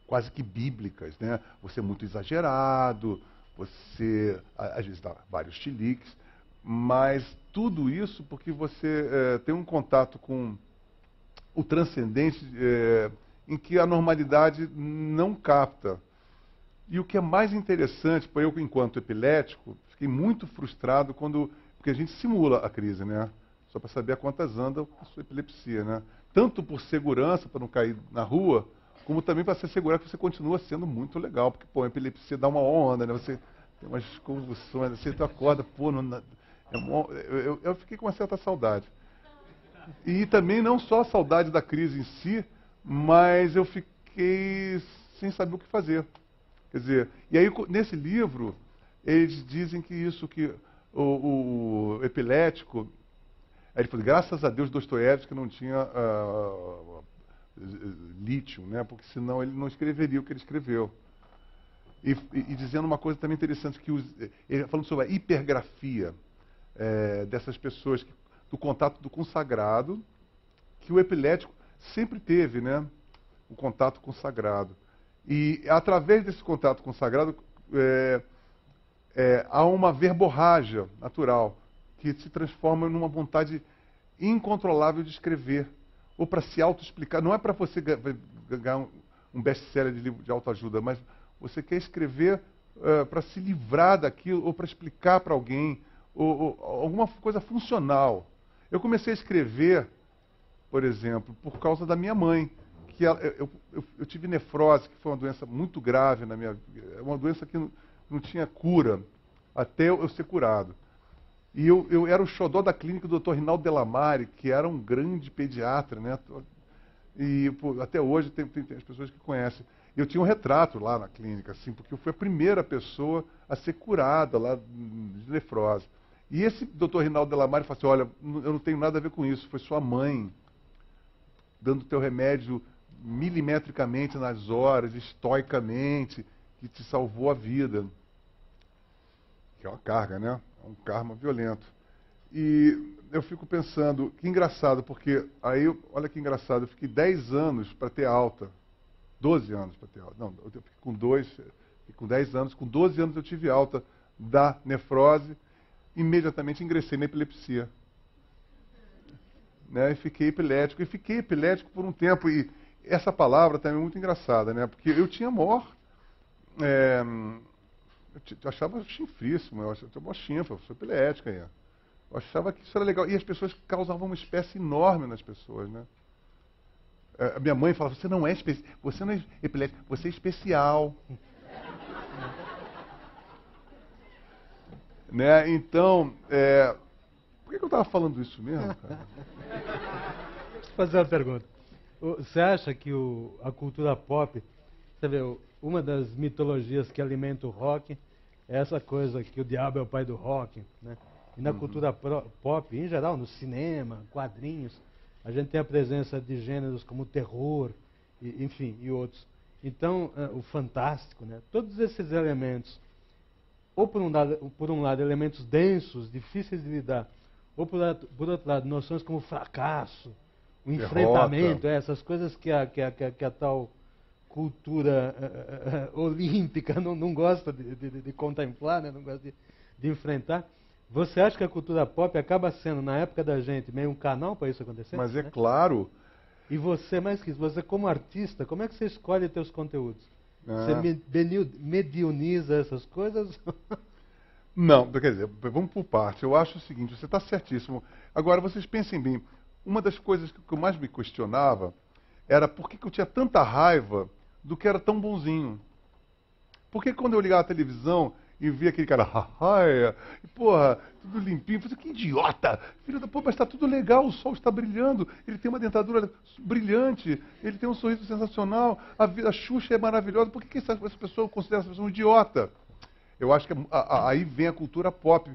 quase que bíblicas, né? Você é muito exagerado, você às vezes dá vários chiliques, mas tudo isso porque você tem um contato com o transcendente em que a normalidade não capta. E o que é mais interessante, eu enquanto epilético, fiquei muito frustrado porque a gente simula a crise, né? Só para saber a quantas anda a sua epilepsia, né? Tanto por segurança, para não cair na rua, como também para se assegurar que você continua sendo muito legal. Porque, pô, a epilepsia dá uma onda, né? Você tem umas convulsões, você acorda, pô, eu fiquei com uma certa saudade. E também não só a saudade da crise em si, mas eu fiquei sem saber o que fazer. Quer dizer, e aí nesse livro, eles dizem que o epilético... Aí ele falou, graças a Deus Dostoiévski não tinha lítio, né? Porque senão ele não escreveria o que ele escreveu. E dizendo uma coisa também interessante, ele falando sobre a hipergrafia dessas pessoas, do contato com o sagrado, que o epilético sempre teve, né? O contato com o sagrado. E através desse contato com o sagrado, há uma verborrágia natural, que se transforma numa vontade incontrolável de escrever, ou para se autoexplicar. Não é para você ganhar um best-seller de livro de autoajuda, mas você quer escrever para se livrar daquilo, ou para explicar para alguém, ou alguma coisa funcional. Eu comecei a escrever por exemplo, por causa da minha mãe. Que eu tive nefrose, que foi uma doença muito grave na minha vida. Uma doença que não tinha cura, até eu ser curado. E eu era o xodó da clínica do Dr. Rinaldo Delamare, que era um grande pediatra, né? E pô, até hoje tem as pessoas que conhecem. Eu tinha um retrato lá na clínica, assim, porque eu fui a primeira pessoa a ser curada lá de nefrose. E esse Dr. Rinaldo Delamare falou assim, olha, eu não tenho nada a ver com isso, foi sua mãe dando teu remédio milimetricamente nas horas, estoicamente, que te salvou a vida. Que é uma carga, né? É um karma violento. E eu fico pensando, que engraçado, porque aí, olha que engraçado, eu fiquei 10 anos para ter alta. 12 anos para ter alta. Não, eu fiquei com 10 anos, com 12 anos eu tive alta da nefrose, imediatamente ingressei na epilepsia. Né, e fiquei epilético por um tempo. E essa palavra também é muito engraçada, né? Porque eu tinha maior. Eu achava chinfríssimo, eu achava mó chinfa, eu sou epilética aí. Eu achava que isso era legal. E as pessoas causavam uma espécie enorme nas pessoas, né? A minha mãe falava, você não é epilético, você é especial. Né? Então, por que eu estava falando isso mesmo, cara? Deixa eu fazer uma pergunta. Você acha que a cultura pop, você vê, uma das mitologias que alimenta o rock é essa coisa que o diabo é o pai do rock, né? E na cultura pop, em geral, no cinema, quadrinhos, a gente tem a presença de gêneros como o terror, enfim, e outros. Então, o fantástico, né? Todos esses elementos, ou por um lado, elementos densos, difíceis de lidar, ou por outro lado, noções como fracasso, o enfrentamento, essas coisas que a tal cultura olímpica não gosta de contemplar, né? Não gosta de enfrentar. Você acha que a cultura pop acaba sendo, na época da gente, meio um canal para isso acontecer? Mas é né? claro. E você, mais que isso, você como artista, como é que você escolhe teus conteúdos? Você medioniza essas coisas? Não, quer dizer, vamos por parte. Eu acho o seguinte, você está certíssimo. Agora, vocês pensem bem, uma das coisas que eu mais me questionava era por que eu tinha tanta raiva do que era tão bonzinho. Porque quando eu ligava a televisão e via aquele cara, e porra, tudo limpinho, eu falei, que idiota! Filho da porra, mas está tudo legal, o sol está brilhando, ele tem uma dentadura brilhante, ele tem um sorriso sensacional, a Xuxa é maravilhosa, por que essa pessoa considera essa pessoa um idiota? Eu acho que aí vem a cultura pop.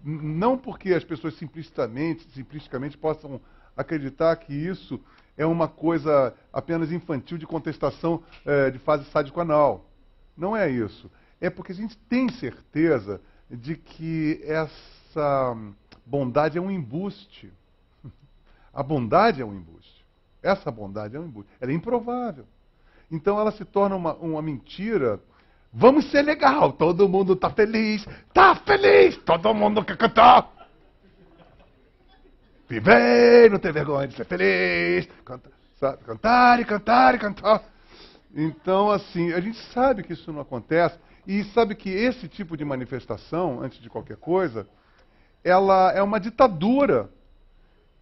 Não porque as pessoas simplisticamente possam acreditar que isso é uma coisa apenas infantil de contestação de fase sádico-anal. Não é isso. É porque a gente tem certeza de que essa bondade é um embuste. A bondade é um embuste. Essa bondade é um embuste. Ela é improvável. Então ela se torna uma mentira. Vamos ser legal, todo mundo tá feliz, todo mundo quer cantar. Viver, não tem vergonha de ser feliz, cantar e cantar e cantar. Então, assim, a gente sabe que isso não acontece e sabe que esse tipo de manifestação, antes de qualquer coisa, ela é uma ditadura.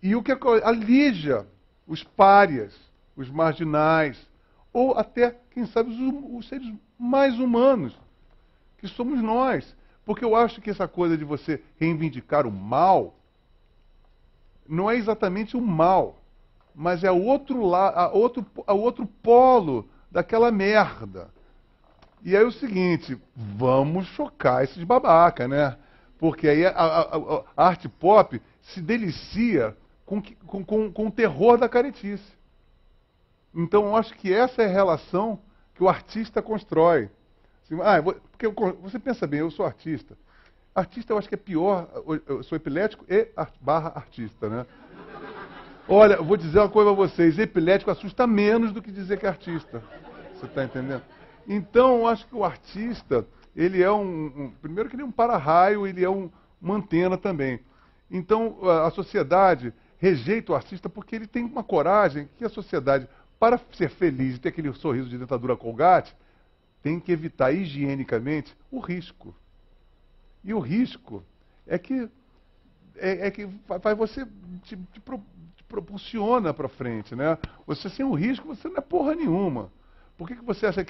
E o que alija os párias, os marginais, ou até, quem sabe, os seres mais humanos, que somos nós. Porque eu acho que essa coisa de você reivindicar o mal, não é exatamente o mal, mas é o outro polo daquela merda. E aí é o seguinte, vamos chocar esses babaca, né? Porque aí a arte pop se delicia com o terror da caretice. Então, eu acho que essa é a relação que o artista constrói. Assim, porque você pensa bem, eu sou artista. Artista eu acho que é pior, eu sou epilético e barra artista, né? Olha, eu vou dizer uma coisa para vocês, epilético assusta menos do que dizer que é artista. Você está entendendo? Então, eu acho que o artista, ele é primeiro que ele é um para-raio, ele é uma antena também. Então, a sociedade rejeita o artista porque ele tem uma coragem que a sociedade, para ser feliz e ter aquele sorriso de dentadura Colgate, tem que evitar higienicamente o risco. E o risco é que faz você te propulsiona para frente, né? Você sem o risco, você não é porra nenhuma. Por que você acha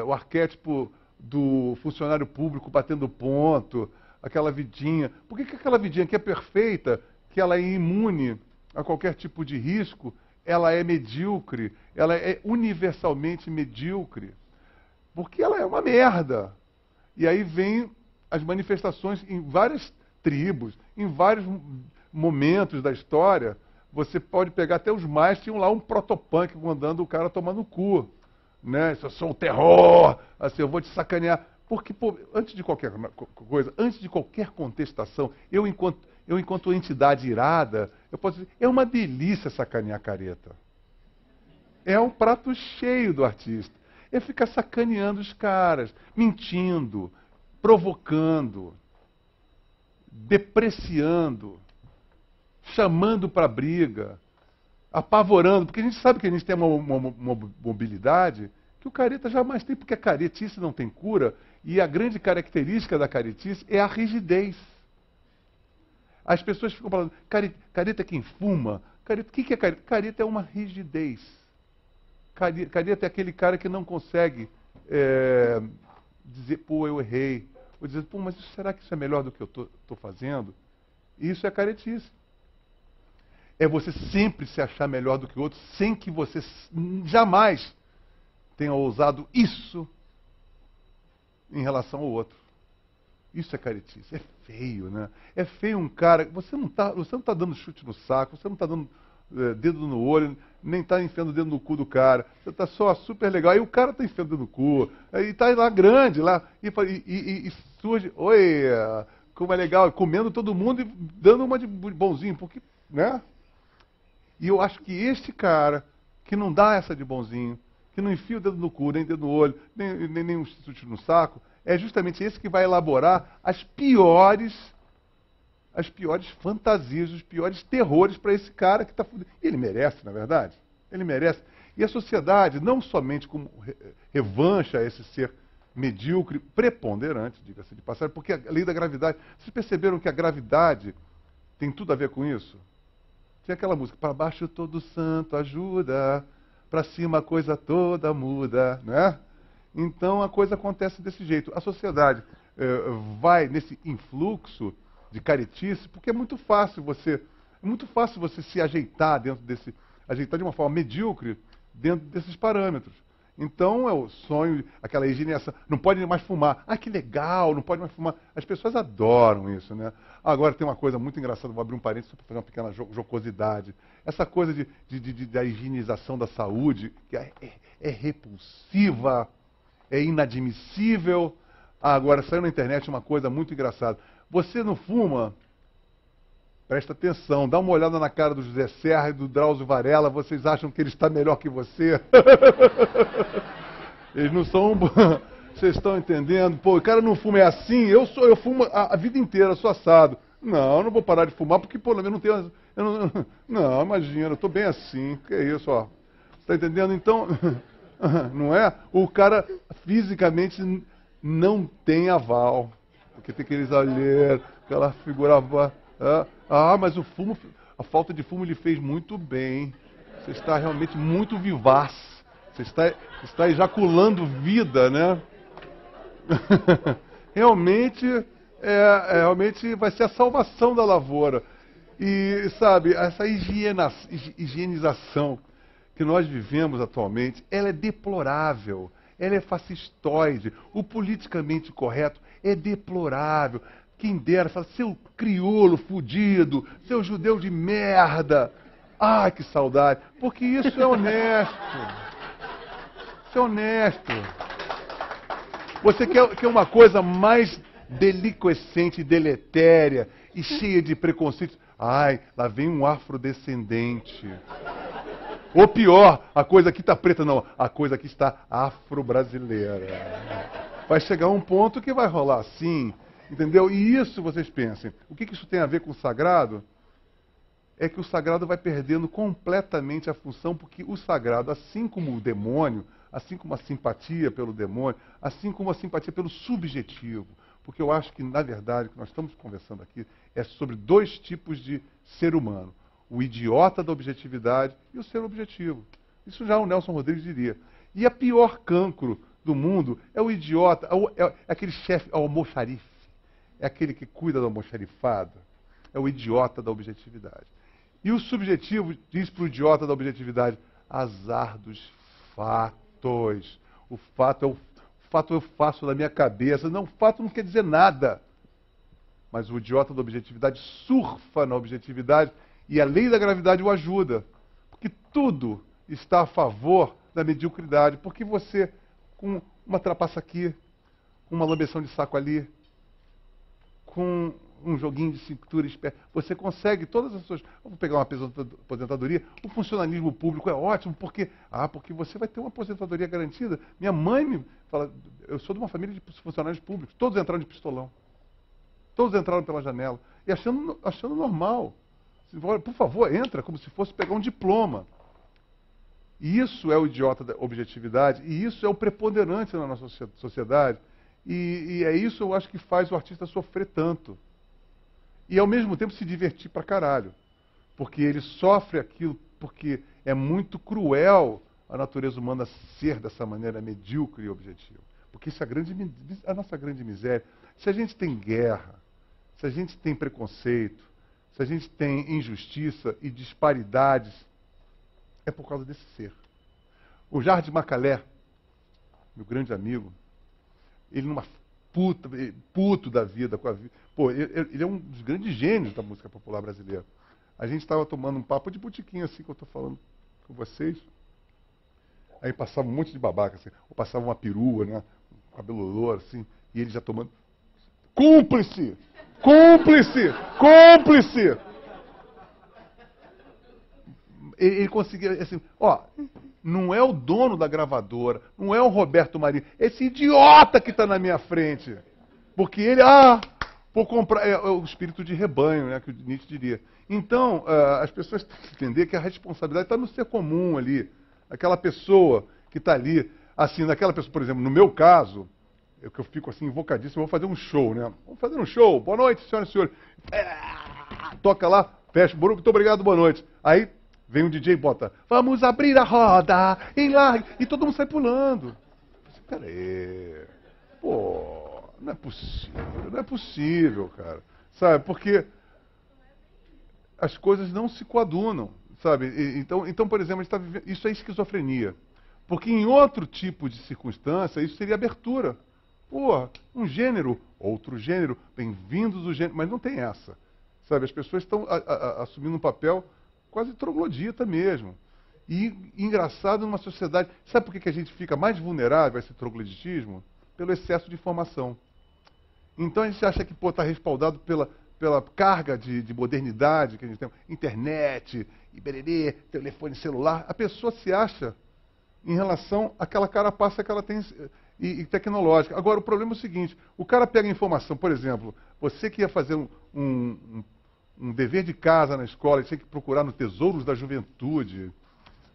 o arquétipo do funcionário público batendo ponto, aquela vidinha? Por que aquela vidinha que é perfeita, que ela é imune a qualquer tipo de risco, ela é medíocre, ela é universalmente medíocre? Porque ela é uma merda. E aí vem as manifestações em várias tribos, em vários momentos da história. Você pode pegar até os mais, tinham lá um protopunk mandando o cara tomar no cu. Né? Eu sou o terror, assim, eu vou te sacanear. Porque, pô, antes de qualquer coisa, antes de qualquer contestação, eu enquanto entidade irada, eu posso dizer, é uma delícia sacanear careta. É um prato cheio do artista. É ficar sacaneando os caras, mentindo, provocando, depreciando, chamando para briga, apavorando, porque a gente sabe que a gente tem uma mobilidade que o careta jamais tem, porque a caretice não tem cura, e a grande característica da caretice é a rigidez. As pessoas ficam falando, careta é quem fuma. Careta, o que é careta? Careta é uma rigidez. Careta é aquele cara que não consegue dizer, pô, eu errei. Ou dizer, pô, mas será que isso é melhor do que eu estou fazendo? Isso é caretice. É você sempre se achar melhor do que o outro, sem que você jamais tenha ousado isso em relação ao outro. Isso é caretice. É feio, né? É feio um cara... Você não tá dando chute no saco, você não está dando dedo no olho, nem está enfiando o dedo no cu do cara. Você está só super legal. Aí o cara está enfiando o dedo no cu, aí está lá grande, lá, e surge... Oi, como é legal, comendo todo mundo e dando uma de bonzinho, porque... né? E eu acho que este cara, que não dá essa de bonzinho, que não enfia o dedo no cu, nem dedo no olho, nem um chute no saco, é justamente esse que vai elaborar as piores fantasias, os piores terrores para esse cara que está fudido. E ele merece, na verdade. Ele merece. E a sociedade, não somente como revanche a esse ser medíocre, preponderante, diga-se de passagem, porque a lei da gravidade... Vocês perceberam que a gravidade tem tudo a ver com isso? Tinha aquela música, para baixo todo santo ajuda, para cima a coisa toda muda, né? Então a coisa acontece desse jeito. A sociedade vai nesse influxo de caretice, porque é muito fácil você se ajeitar ajeitar de uma forma medíocre dentro desses parâmetros. Então é o sonho, aquela higienização. Não pode mais fumar. Ah, que legal, não pode mais fumar. As pessoas adoram isso, né? Agora tem uma coisa muito engraçada, vou abrir um parênteses para fazer uma pequena jocosidade. Essa coisa da higienização da saúde, que é repulsiva, é inadmissível. Agora saiu na internet uma coisa muito engraçada. Você não fuma? Presta atenção, dá uma olhada na cara do José Serra e do Drauzio Varela, vocês acham que ele está melhor que você? Eles não são... Vocês estão entendendo? Pô, o cara não fuma, é assim, eu fumo a vida inteira, sou assado. Não, eu não vou parar de fumar, porque pelo menos não tenho... Não, imagina, eu estou bem assim, que é isso, ó. Está entendendo? Então, não é? O cara fisicamente não tem aval, porque tem aqueles olheiros, aquela figura... mas a falta de fumo lhe fez muito bem. Você está realmente muito vivaz. Você está ejaculando vida, né? realmente vai ser a salvação da lavoura. E, sabe, essa higienização que nós vivemos atualmente, ela é deplorável. Ela é fascistoide. O politicamente correto é deplorável. Quem dera, fala, seu crioulo fudido, seu judeu de merda. Ai, que saudade. Porque isso é honesto. Isso é honesto. Você quer uma coisa mais deliquescente, deletéria e cheia de preconceitos. Ai, lá vem um afrodescendente. Ou pior, a coisa aqui está preta, não. A coisa aqui está afro-brasileira. Vai chegar um ponto que vai rolar assim. Entendeu? E isso, vocês pensem, o que isso tem a ver com o sagrado? É que o sagrado vai perdendo completamente a função, porque o sagrado, assim como o demônio, assim como a simpatia pelo demônio, assim como a simpatia pelo subjetivo, porque eu acho que, na verdade, o que nós estamos conversando aqui é sobre dois tipos de ser humano. o idiota da objetividade e o ser objetivo. Isso já o Nelson Rodrigues diria. E a pior cancro do mundo é o idiota, é aquele chefe, é o almoxarife, é aquele que cuida da almoxarifada, é o idiota da objetividade. E o subjetivo diz para o idiota da objetividade: azar dos fatos. O fato eu faço na minha cabeça. Não, o fato não quer dizer nada. Mas o idiota da objetividade surfa na objetividade e a lei da gravidade o ajuda. Porque tudo está a favor da mediocridade. Porque você, com uma trapaça aqui, com uma lambeção de saco ali, com um joguinho de cintura esperta, você consegue todas as suas... Vou pegar uma aposentadoria. O funcionalismo público é ótimo, porque você vai ter uma aposentadoria garantida. Minha mãe me fala, eu sou de uma família de funcionários públicos, todos entraram de pistolão. Todos entraram pela janela. E achando normal. Por favor, entra como se fosse pegar um diploma. E isso é o idiota da objetividade, e isso é o preponderante na nossa sociedade. E é isso, eu acho, que faz o artista sofrer tanto. E, ao mesmo tempo, se divertir pra caralho. Porque ele sofre aquilo, porque é muito cruel a natureza humana ser dessa maneira medíocre e objetiva. Porque isso é a nossa grande miséria. Se a gente tem guerra, se a gente tem preconceito, se a gente tem injustiça e disparidades, é por causa desse ser. O Jardim Macalé, meu grande amigo, ele numa puto da vida com a vida. Pô, ele é um dos grandes gênios da música popular brasileira. A gente estava tomando um papo de botiquinho assim que eu estou falando com vocês. Aí passava um monte de babaca, assim, ou passava uma perua, né, um cabelo louro, assim, e ele já tomando. Cúmplice! Cúmplice! Cúmplice! Ele conseguia, assim, não é o dono da gravadora, não é o Roberto Marinho, esse idiota que está na minha frente. Porque ele, vou comprar, é o espírito de rebanho, né, que o Nietzsche diria. Então, as pessoas têm que entender que a responsabilidade está no ser comum ali. Aquela pessoa que está ali, assim, naquela pessoa, por exemplo, no meu caso, que eu fico assim, invocadíssimo, eu vou fazer um show, né? Vamos fazer um show, boa noite, senhoras e senhores. Toca lá, fecha, muito obrigado, boa noite. Aí, vem um DJ e bota, vamos abrir a roda, e todo mundo sai pulando. Pera aí, pô, não é possível, cara. Sabe, porque as coisas não se coadunam, sabe? Então, por exemplo, a gente tá vivendo, isso é esquizofrenia. Porque em outro tipo de circunstância, isso seria abertura. Pô, um gênero, outro gênero, bem-vindos do gênero, mas não tem essa. Sabe, as pessoas estão assumindo um papel quase troglodita mesmo. E engraçado numa sociedade... Sabe por que a gente fica mais vulnerável a esse trogloditismo? Pelo excesso de informação. Então a gente acha que está respaldado pela carga de modernidade que a gente tem. Internet, ibererê, telefone celular. A pessoa se acha em relação àquela carapaça que ela tem e tecnológica. Agora, o problema é o seguinte. O cara pega a informação, por exemplo, você que ia fazer um dever de casa na escola, e tinha que procurar no Tesouros da Juventude,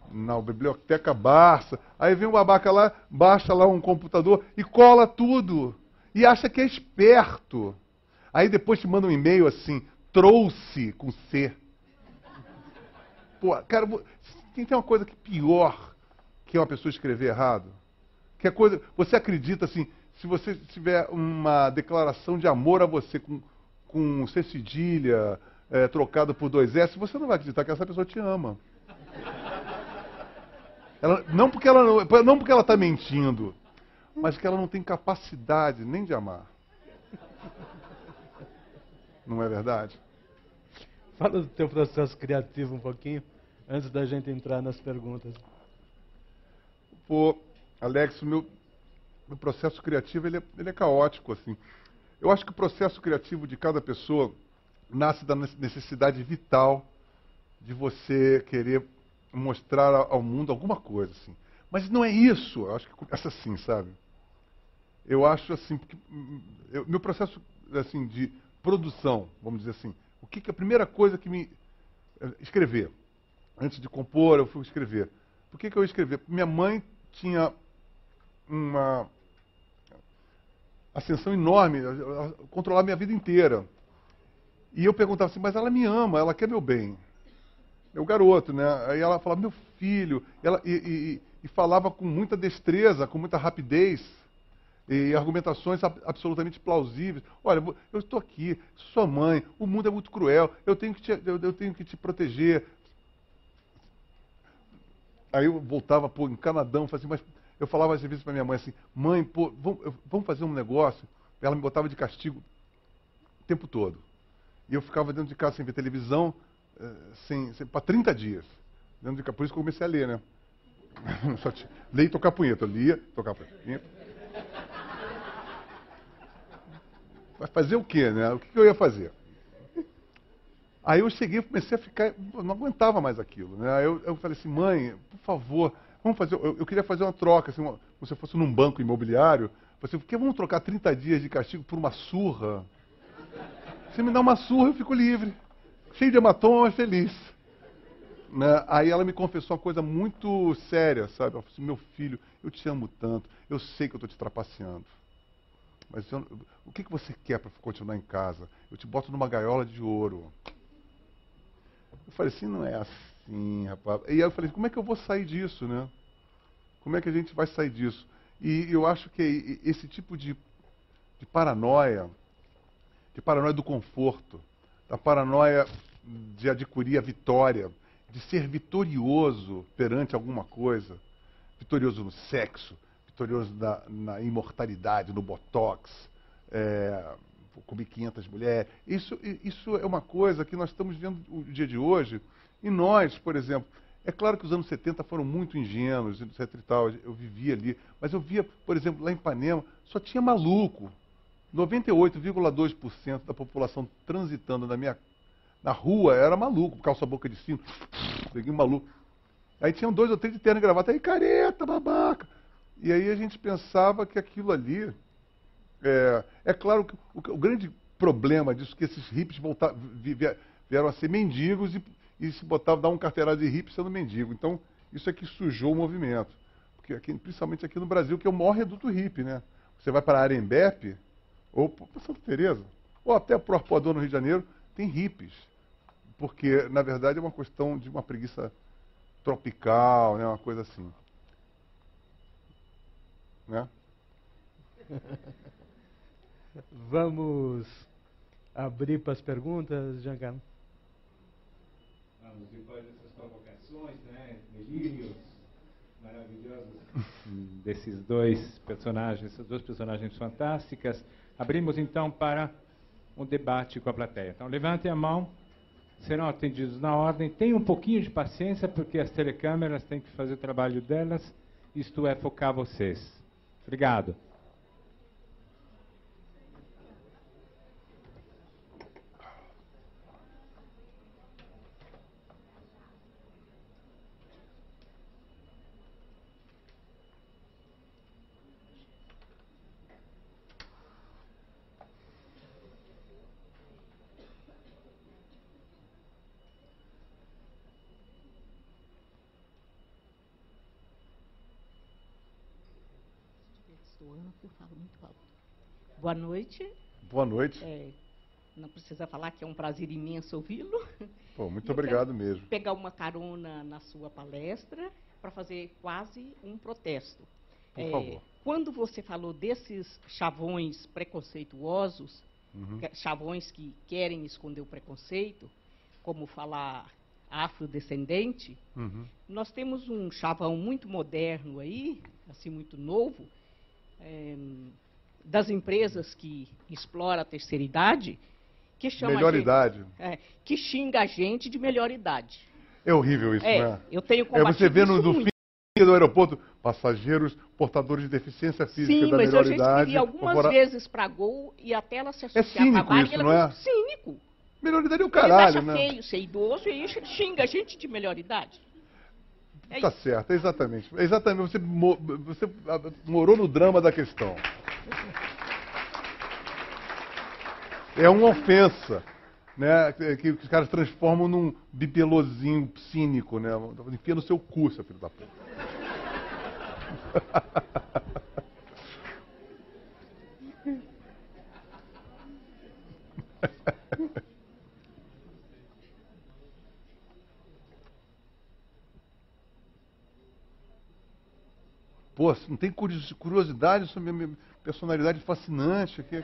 na Biblioteca Barça. Aí vem um babaca lá, baixa lá um computador e cola tudo. E acha que é esperto. Aí depois te manda um e-mail assim, trouxe com C. Pô, cara, tem uma coisa que pior que uma pessoa escrever errado? Que é coisa, você acredita assim, se você tiver uma declaração de amor a você com C cedilha, trocado por 2 S, você não vai acreditar que essa pessoa te ama. Não porque ela está mentindo, mas que ela não tem capacidade nem de amar. Não é verdade? Fala do teu processo criativo um pouquinho, antes da gente entrar nas perguntas. Pô, Alex, o meu processo criativo ele é caótico, assim. Eu acho que o processo criativo de cada pessoa nasce da necessidade vital de você querer mostrar ao mundo alguma coisa, assim. Mas não é isso. Eu acho que começa assim, sabe? Eu acho assim, porque meu processo assim de produção, vamos dizer assim, a primeira coisa que me escrever. Antes de compor, eu fui escrever. Por que eu ia escrever? Minha mãe tinha uma ascensão enorme, controlar minha vida inteira. E eu perguntava assim, mas ela me ama, ela quer meu bem. É o garoto, né? Aí ela falava, meu filho, e falava com muita destreza, com muita rapidez, e argumentações absolutamente plausíveis. Olha, eu estou aqui, sou sua mãe, o mundo é muito cruel, eu tenho que te proteger. Aí eu voltava, pô, encanadão, assim, mas eu falava às vezes para minha mãe assim, mãe, pô, vamos fazer um negócio. Ela me botava de castigo o tempo todo. E eu ficava dentro de casa sem ver televisão, para 30 dias. Dentro de casa. Por isso que eu comecei a ler, né? Só ler e tocar punheta. Eu lia, tocava punheta. Mas fazer o quê, né? O que eu ia fazer? Aí eu cheguei, comecei a ficar, eu não aguentava mais aquilo, né? Aí eu falei assim, mãe, por favor, vamos fazer, eu queria fazer uma troca, assim, como se fosse num banco imobiliário. Falei assim, por que vamos trocar 30 dias de castigo por uma surra? Você me dá uma surra, eu fico livre. Cheio de hematoma, mas feliz. Né? Aí ela me confessou uma coisa muito séria, sabe? Ela falou assim, meu filho, eu te amo tanto, eu sei que eu estou te trapaceando. Mas o que você quer para continuar em casa? Eu te boto numa gaiola de ouro. Eu falei assim, não é assim, rapaz. E aí eu falei, como é que eu vou sair disso, né? Como é que a gente vai sair disso? E eu acho que esse tipo de paranoia do conforto, da paranoia de adquirir a vitória, de ser vitorioso perante alguma coisa, vitorioso no sexo, vitorioso na imortalidade, no botox, comer 500 mulheres. Isso é uma coisa que nós estamos vendo o dia de hoje. E nós, por exemplo, é claro que os anos 70 foram muito ingênuos, etc e tal, eu vivia ali, mas eu via, por exemplo, lá em Ipanema, só tinha maluco. 98,2% da população transitando na rua era maluco, calça-boca de sino, peguei um maluco. Aí tinham 2 ou 3 de terno e gravata, aí careta, babaca. E aí a gente pensava que aquilo ali... É claro que o grande problema disso é que esses hippies vieram a ser mendigos e se botavam, dar um carteirado de hippie sendo mendigo. Então, isso é que sujou o movimento. Porque aqui, principalmente aqui no Brasil, que é o maior reduto hippie, né? Você vai para Arembepe, ou para Santa Teresa, ou até para o Arpoador no Rio de Janeiro, tem hippies. Porque, na verdade, é uma questão de uma preguiça tropical, né? Uma coisa assim. Né? Vamos abrir para as perguntas, Giancarlo? Vamos, depois dessas provocações, né, delírios maravilhosos desses dois personagens, essas duas personagens fantásticas, abrimos então para um debate com a plateia. Então, levantem a mão, serão atendidos na ordem. Tenham um pouquinho de paciência, porque as telecâmeras têm que fazer o trabalho delas, isto é, focar vocês. Obrigado. Eu falo muito alto. Boa noite. Boa noite. Não precisa falar que é um prazer imenso ouvi-lo. Pô, muito obrigado mesmo. Pegar uma carona na sua palestra para fazer quase um protesto. Por favor. Quando você falou desses chavões preconceituosos, chavões que querem esconder o preconceito, como falar afrodescendente, nós temos um chavão muito moderno aí, assim, muito novo, das empresas que exploram a terceira idade, que chama melhor idade. Que xinga a gente de melhor idade. É horrível isso, né? Eu tenho combatido você vê no muito. fim do aeroporto, passageiros portadores de deficiência física da melhor idade. Sim, mas eu já escrevi algumas vezes para Gol e até ela se associar com a vaga, isso, não é? Cínico. Melhor idade é o caralho, né? Feio ser idoso e xinga a gente de melhor idade. Tá certo, exatamente. Exatamente, você morou no drama da questão. É uma ofensa, né? Que os caras transformam num bibelozinho cínico, né? Enfia no seu cu, seu filho da puta. Pô, não tem curiosidade sobre a minha personalidade fascinante aqui.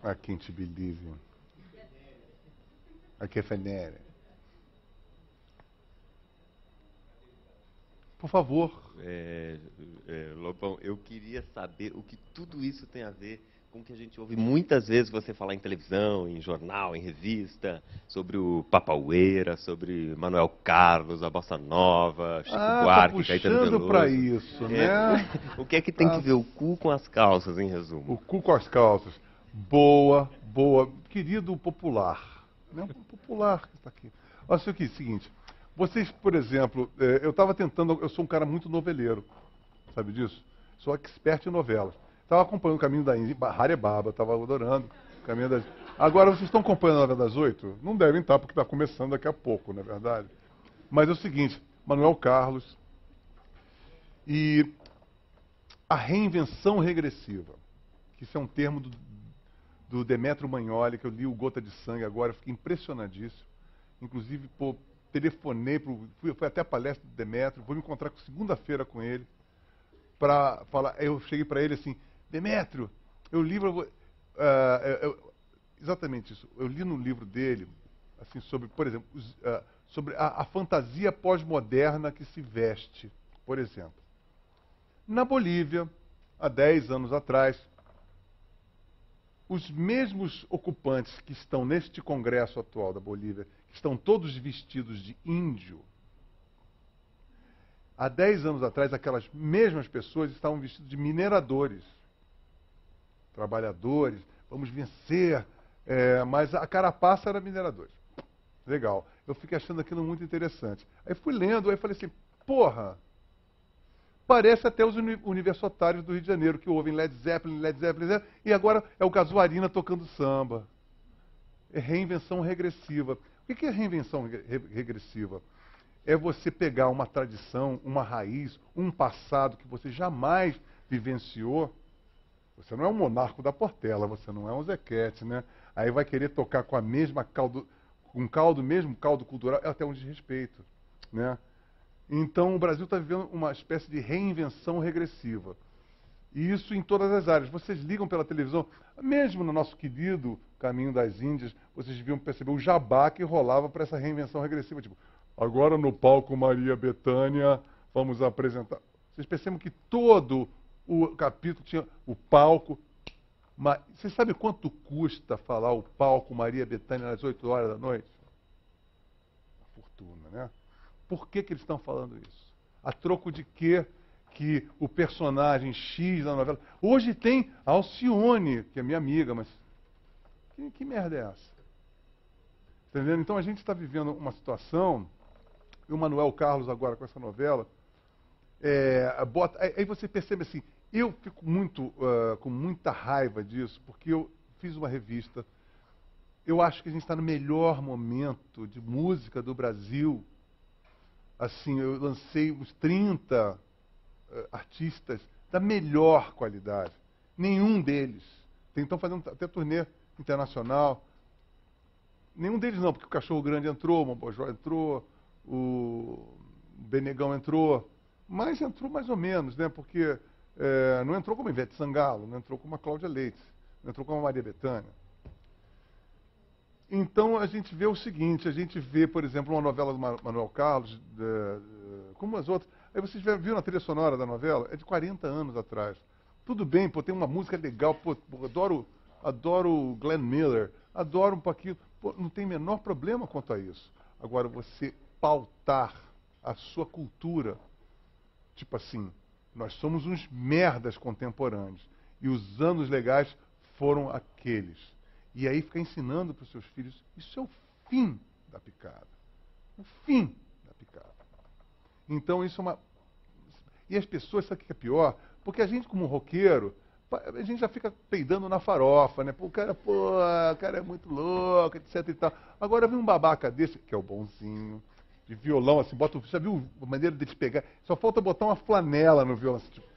I can't believe you. I can't venere. Por favor. Lobão, eu queria saber o que tudo isso tem a ver com o que a gente ouve muitas vezes você falar em televisão, em jornal, em revista, sobre o Papaueira, sobre Manuel Carlos, a Bossa Nova, Chico Buarque, Caetano Veloso. Puxando para isso, né? O que é que tem que ver o cu com as calças, em resumo? O cu com as calças. Boa, boa. Querido popular. Né? Popular que está aqui. Olha só aqui, seguinte. Vocês, por exemplo, eu estava tentando, eu sou um cara muito noveleiro, sabe disso? Sou expert em novelas. Estava acompanhando o Caminho da Índia, Hare Baba, estava adorando o Caminho das... Agora, vocês estão acompanhando a Novela das 8? Não devem estar, porque está começando daqui a pouco, não é verdade? Mas é o seguinte, Manuel Carlos e a reinvenção regressiva, que isso é um termo do Demetrio Magnoli, que eu li o Gota de Sangue agora, fiquei impressionadíssimo. Inclusive, telefonei, fui até a palestra do Demetrio, vou me encontrar segunda-feira com ele, para falar. Eu cheguei para ele assim, Demetrio, eu li exatamente isso, eu li no livro dele, assim, sobre, por exemplo, sobre a fantasia pós-moderna que se veste, por exemplo. Na Bolívia, há 10 anos atrás, os mesmos ocupantes que estão neste congresso atual da Bolívia, que estão todos vestidos de índio, há 10 anos atrás, aquelas mesmas pessoas estavam vestidas de mineradores, trabalhadores, vamos vencer, mas a carapaça era mineradores. Legal. Eu fiquei achando aquilo muito interessante. Aí fui lendo, aí falei assim, porra, parece até os universitários do Rio de Janeiro, que ouvem Led Zeppelin, e agora é o Casuarina tocando samba. É reinvenção regressiva. O que é reinvenção regressiva? É você pegar uma tradição, uma raiz, um passado que você jamais vivenciou. Você não é um monarca da Portela, você não é um Zequete, né? Aí vai querer tocar com a mesma mesmo caldo cultural, é até um desrespeito, né? Então, o Brasil está vivendo uma espécie de reinvenção regressiva. E isso em todas as áreas. Vocês ligam pela televisão, mesmo no nosso querido Caminho das Índias, vocês deviam perceber o jabá que rolava para essa reinvenção regressiva. Tipo, agora no palco Maria Bethânia, vamos apresentar... Vocês percebem que todo o capítulo tinha o palco... Você sabe quanto custa falar o palco Maria Bethânia às 8 horas da noite? Uma fortuna, né? Por que eles estão falando isso? A troco de quê que o personagem X da novela... Hoje tem a Alcione, que é minha amiga, mas... Que merda é essa? Entendendo? Então a gente está vivendo uma situação... E o Manuel Carlos agora com essa novela... aí você percebe assim... Eu fico com muita raiva disso, porque eu fiz uma revista... Eu acho que a gente está no melhor momento de música do Brasil... Assim, eu lancei uns 30 artistas da melhor qualidade. Nenhum deles. Estão fazendo até turnê internacional. Nenhum deles não, porque o Cachorro Grande entrou, o Mambojó entrou, o Benegão entrou. Mas entrou mais ou menos, né? Porque não entrou como Ivete Sangalo, não entrou como a Cláudia Leite, não entrou como a Maria Bethânia. Então, a gente vê o seguinte, a gente vê, por exemplo, uma novela do Manuel Carlos, como as outras. Aí vocês viram a trilha sonora da novela? É de 40 anos atrás. Tudo bem, pô, tem uma música legal, pô, adoro o Glenn Miller, adoro um pouquinho, pô, não tem menor problema quanto a isso. Agora, você pautar a sua cultura, tipo assim, nós somos uns merdas contemporâneos, e os anos legais foram aqueles. E aí ficar ensinando para os seus filhos, isso é o fim da picada. O fim da picada. Então isso é uma... E as pessoas, sabe o que é pior? Porque a gente como roqueiro, A gente já fica peidando na farofa, né? Pô, o cara é muito louco, etc e tal. Agora vem um babaca desse, que é o bonzinho, de violão, assim, bota, já viu a maneira de te pegar? Só falta botar uma flanela no violão, assim, tipo.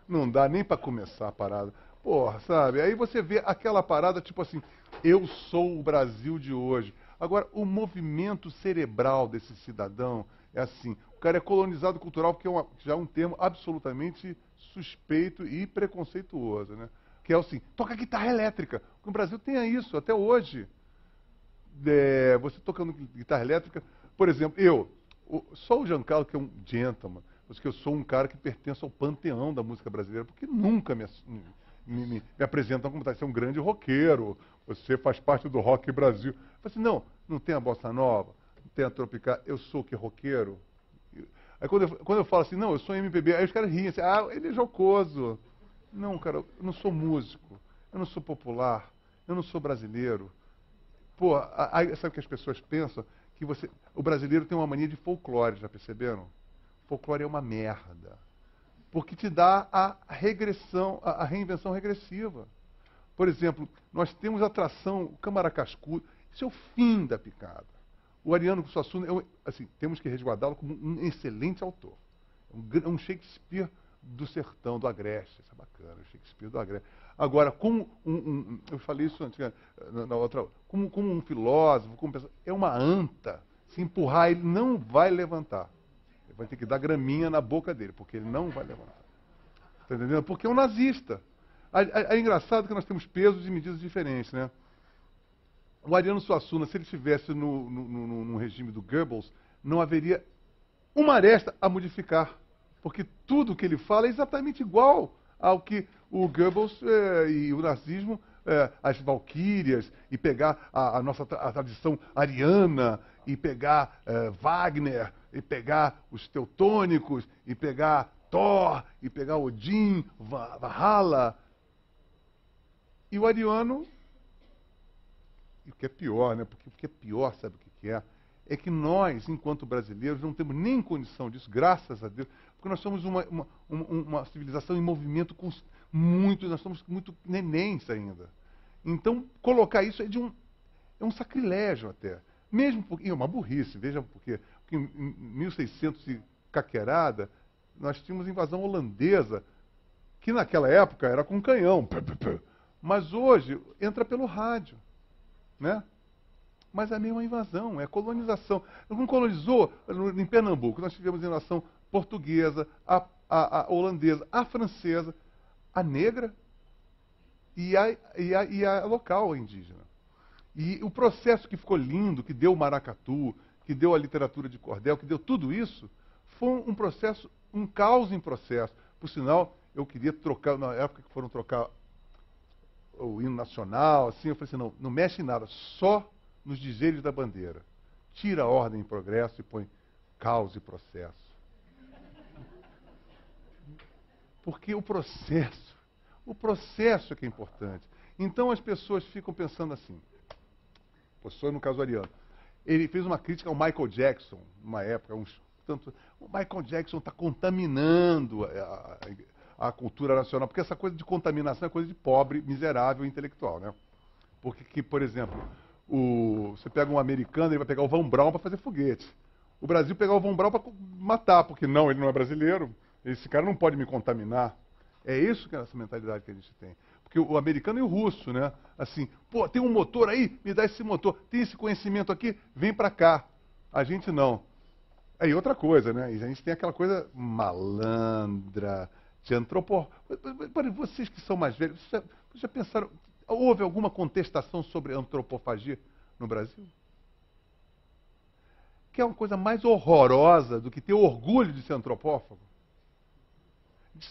Não dá nem para começar a parada. Porra, sabe? Aí você vê aquela parada, tipo assim, eu sou o Brasil de hoje. Agora, o movimento cerebral desse cidadão é assim, o cara é colonizado cultural, porque já é um termo absolutamente suspeito e preconceituoso, né? Que é assim, toca guitarra elétrica. O Brasil tem isso, até hoje. Você tocando guitarra elétrica, por exemplo, só o Giancarlo, que é um gentleman, porque eu sou um cara que pertence ao panteão da música brasileira, porque nunca me apresentam como você é um grande roqueiro, você faz parte do rock Brasil. Eu falei assim, não tem a bossa nova, não tem a tropical, eu sou que roqueiro. Aí quando eu falo assim, não, eu sou MPB, aí os caras riem assim, ele é jocoso. Não, cara, eu não sou músico, eu não sou popular, eu não sou brasileiro. Pô, sabe o que as pessoas pensam? Que o brasileiro tem uma mania de folclore, já perceberam? Folclore é uma merda. Porque te dá a regressão, a reinvenção regressiva. Por exemplo, nós temos atração, o Câmara Cascudo, isso é o fim da picada. O Ariano Suassuna, assim, temos que resguardá-lo como um excelente autor. Um Shakespeare do sertão, do Agreste. Isso é bacana, Shakespeare do Agreste. Agora, como eu falei isso antes, na outra, como um filósofo, é uma anta. Se empurrar, ele não vai levantar. Ele vai ter que dar graminha na boca dele, porque ele não vai levantar. Está entendendo? Porque é um nazista. É engraçado que nós temos pesos e medidas diferentes, né? O Ariano Suassuna, se ele estivesse no regime do Goebbels, não haveria uma aresta a modificar. Porque tudo que ele fala é exatamente igual ao que o Goebbels e o nazismo, as valquírias, e pegar a tradição ariana, e pegar Wagner, e pegar os teutônicos, e pegar Thor, e pegar Odin, Valhalla. E o ariano, e o que é pior, né? Porque o que é pior, sabe o que é? É que nós, enquanto brasileiros, não temos nem condição disso, graças a Deus, porque nós somos uma civilização em movimento nós somos muito nenéns ainda. Então, colocar isso é um sacrilégio até. Mesmo porque, é uma burrice, veja porque em 1600 e caquerada, nós tínhamos invasão holandesa, que naquela época era com canhão, mas hoje entra pelo rádio, né? Mas é a mesma invasão, é colonização. Não colonizou em Pernambuco, nós tivemos invasão portuguesa, a holandesa, a francesa, a negra e a local, a indígena. E o processo que ficou lindo, que deu o maracatu, que deu a literatura de cordel, que deu tudo isso, foi um processo, um caos em processo. Por sinal, eu queria trocar, na época que foram trocar o hino nacional, assim, eu falei assim, não mexe em nada, só nos dizeres da bandeira. Tira a ordem e progresso e põe caos e processo. Porque o processo é que é importante. Então as pessoas ficam pensando assim, o professor, no caso Ariano, ele fez uma crítica ao Michael Jackson, numa época, o Michael Jackson está contaminando a cultura nacional, porque essa coisa de contaminação é coisa de pobre, miserável, intelectual, né? Porque, por exemplo, você pega um americano, ele vai pegar o Von Braun para fazer foguete. O Brasil pegar o Von Braun para matar, porque ele não é brasileiro, esse cara não pode me contaminar. É isso que é essa mentalidade que a gente tem. Porque o americano e o russo, né? Assim, pô, tem um motor aí? Me dá esse motor. Tem esse conhecimento aqui? Vem para cá. A gente não. Aí outra coisa, né? E a gente tem aquela coisa malandra, de Vocês que são mais velhos, vocês já pensaram, houve alguma contestação sobre antropofagia no Brasil? Que é uma coisa mais horrorosa do que ter orgulho de ser antropófago?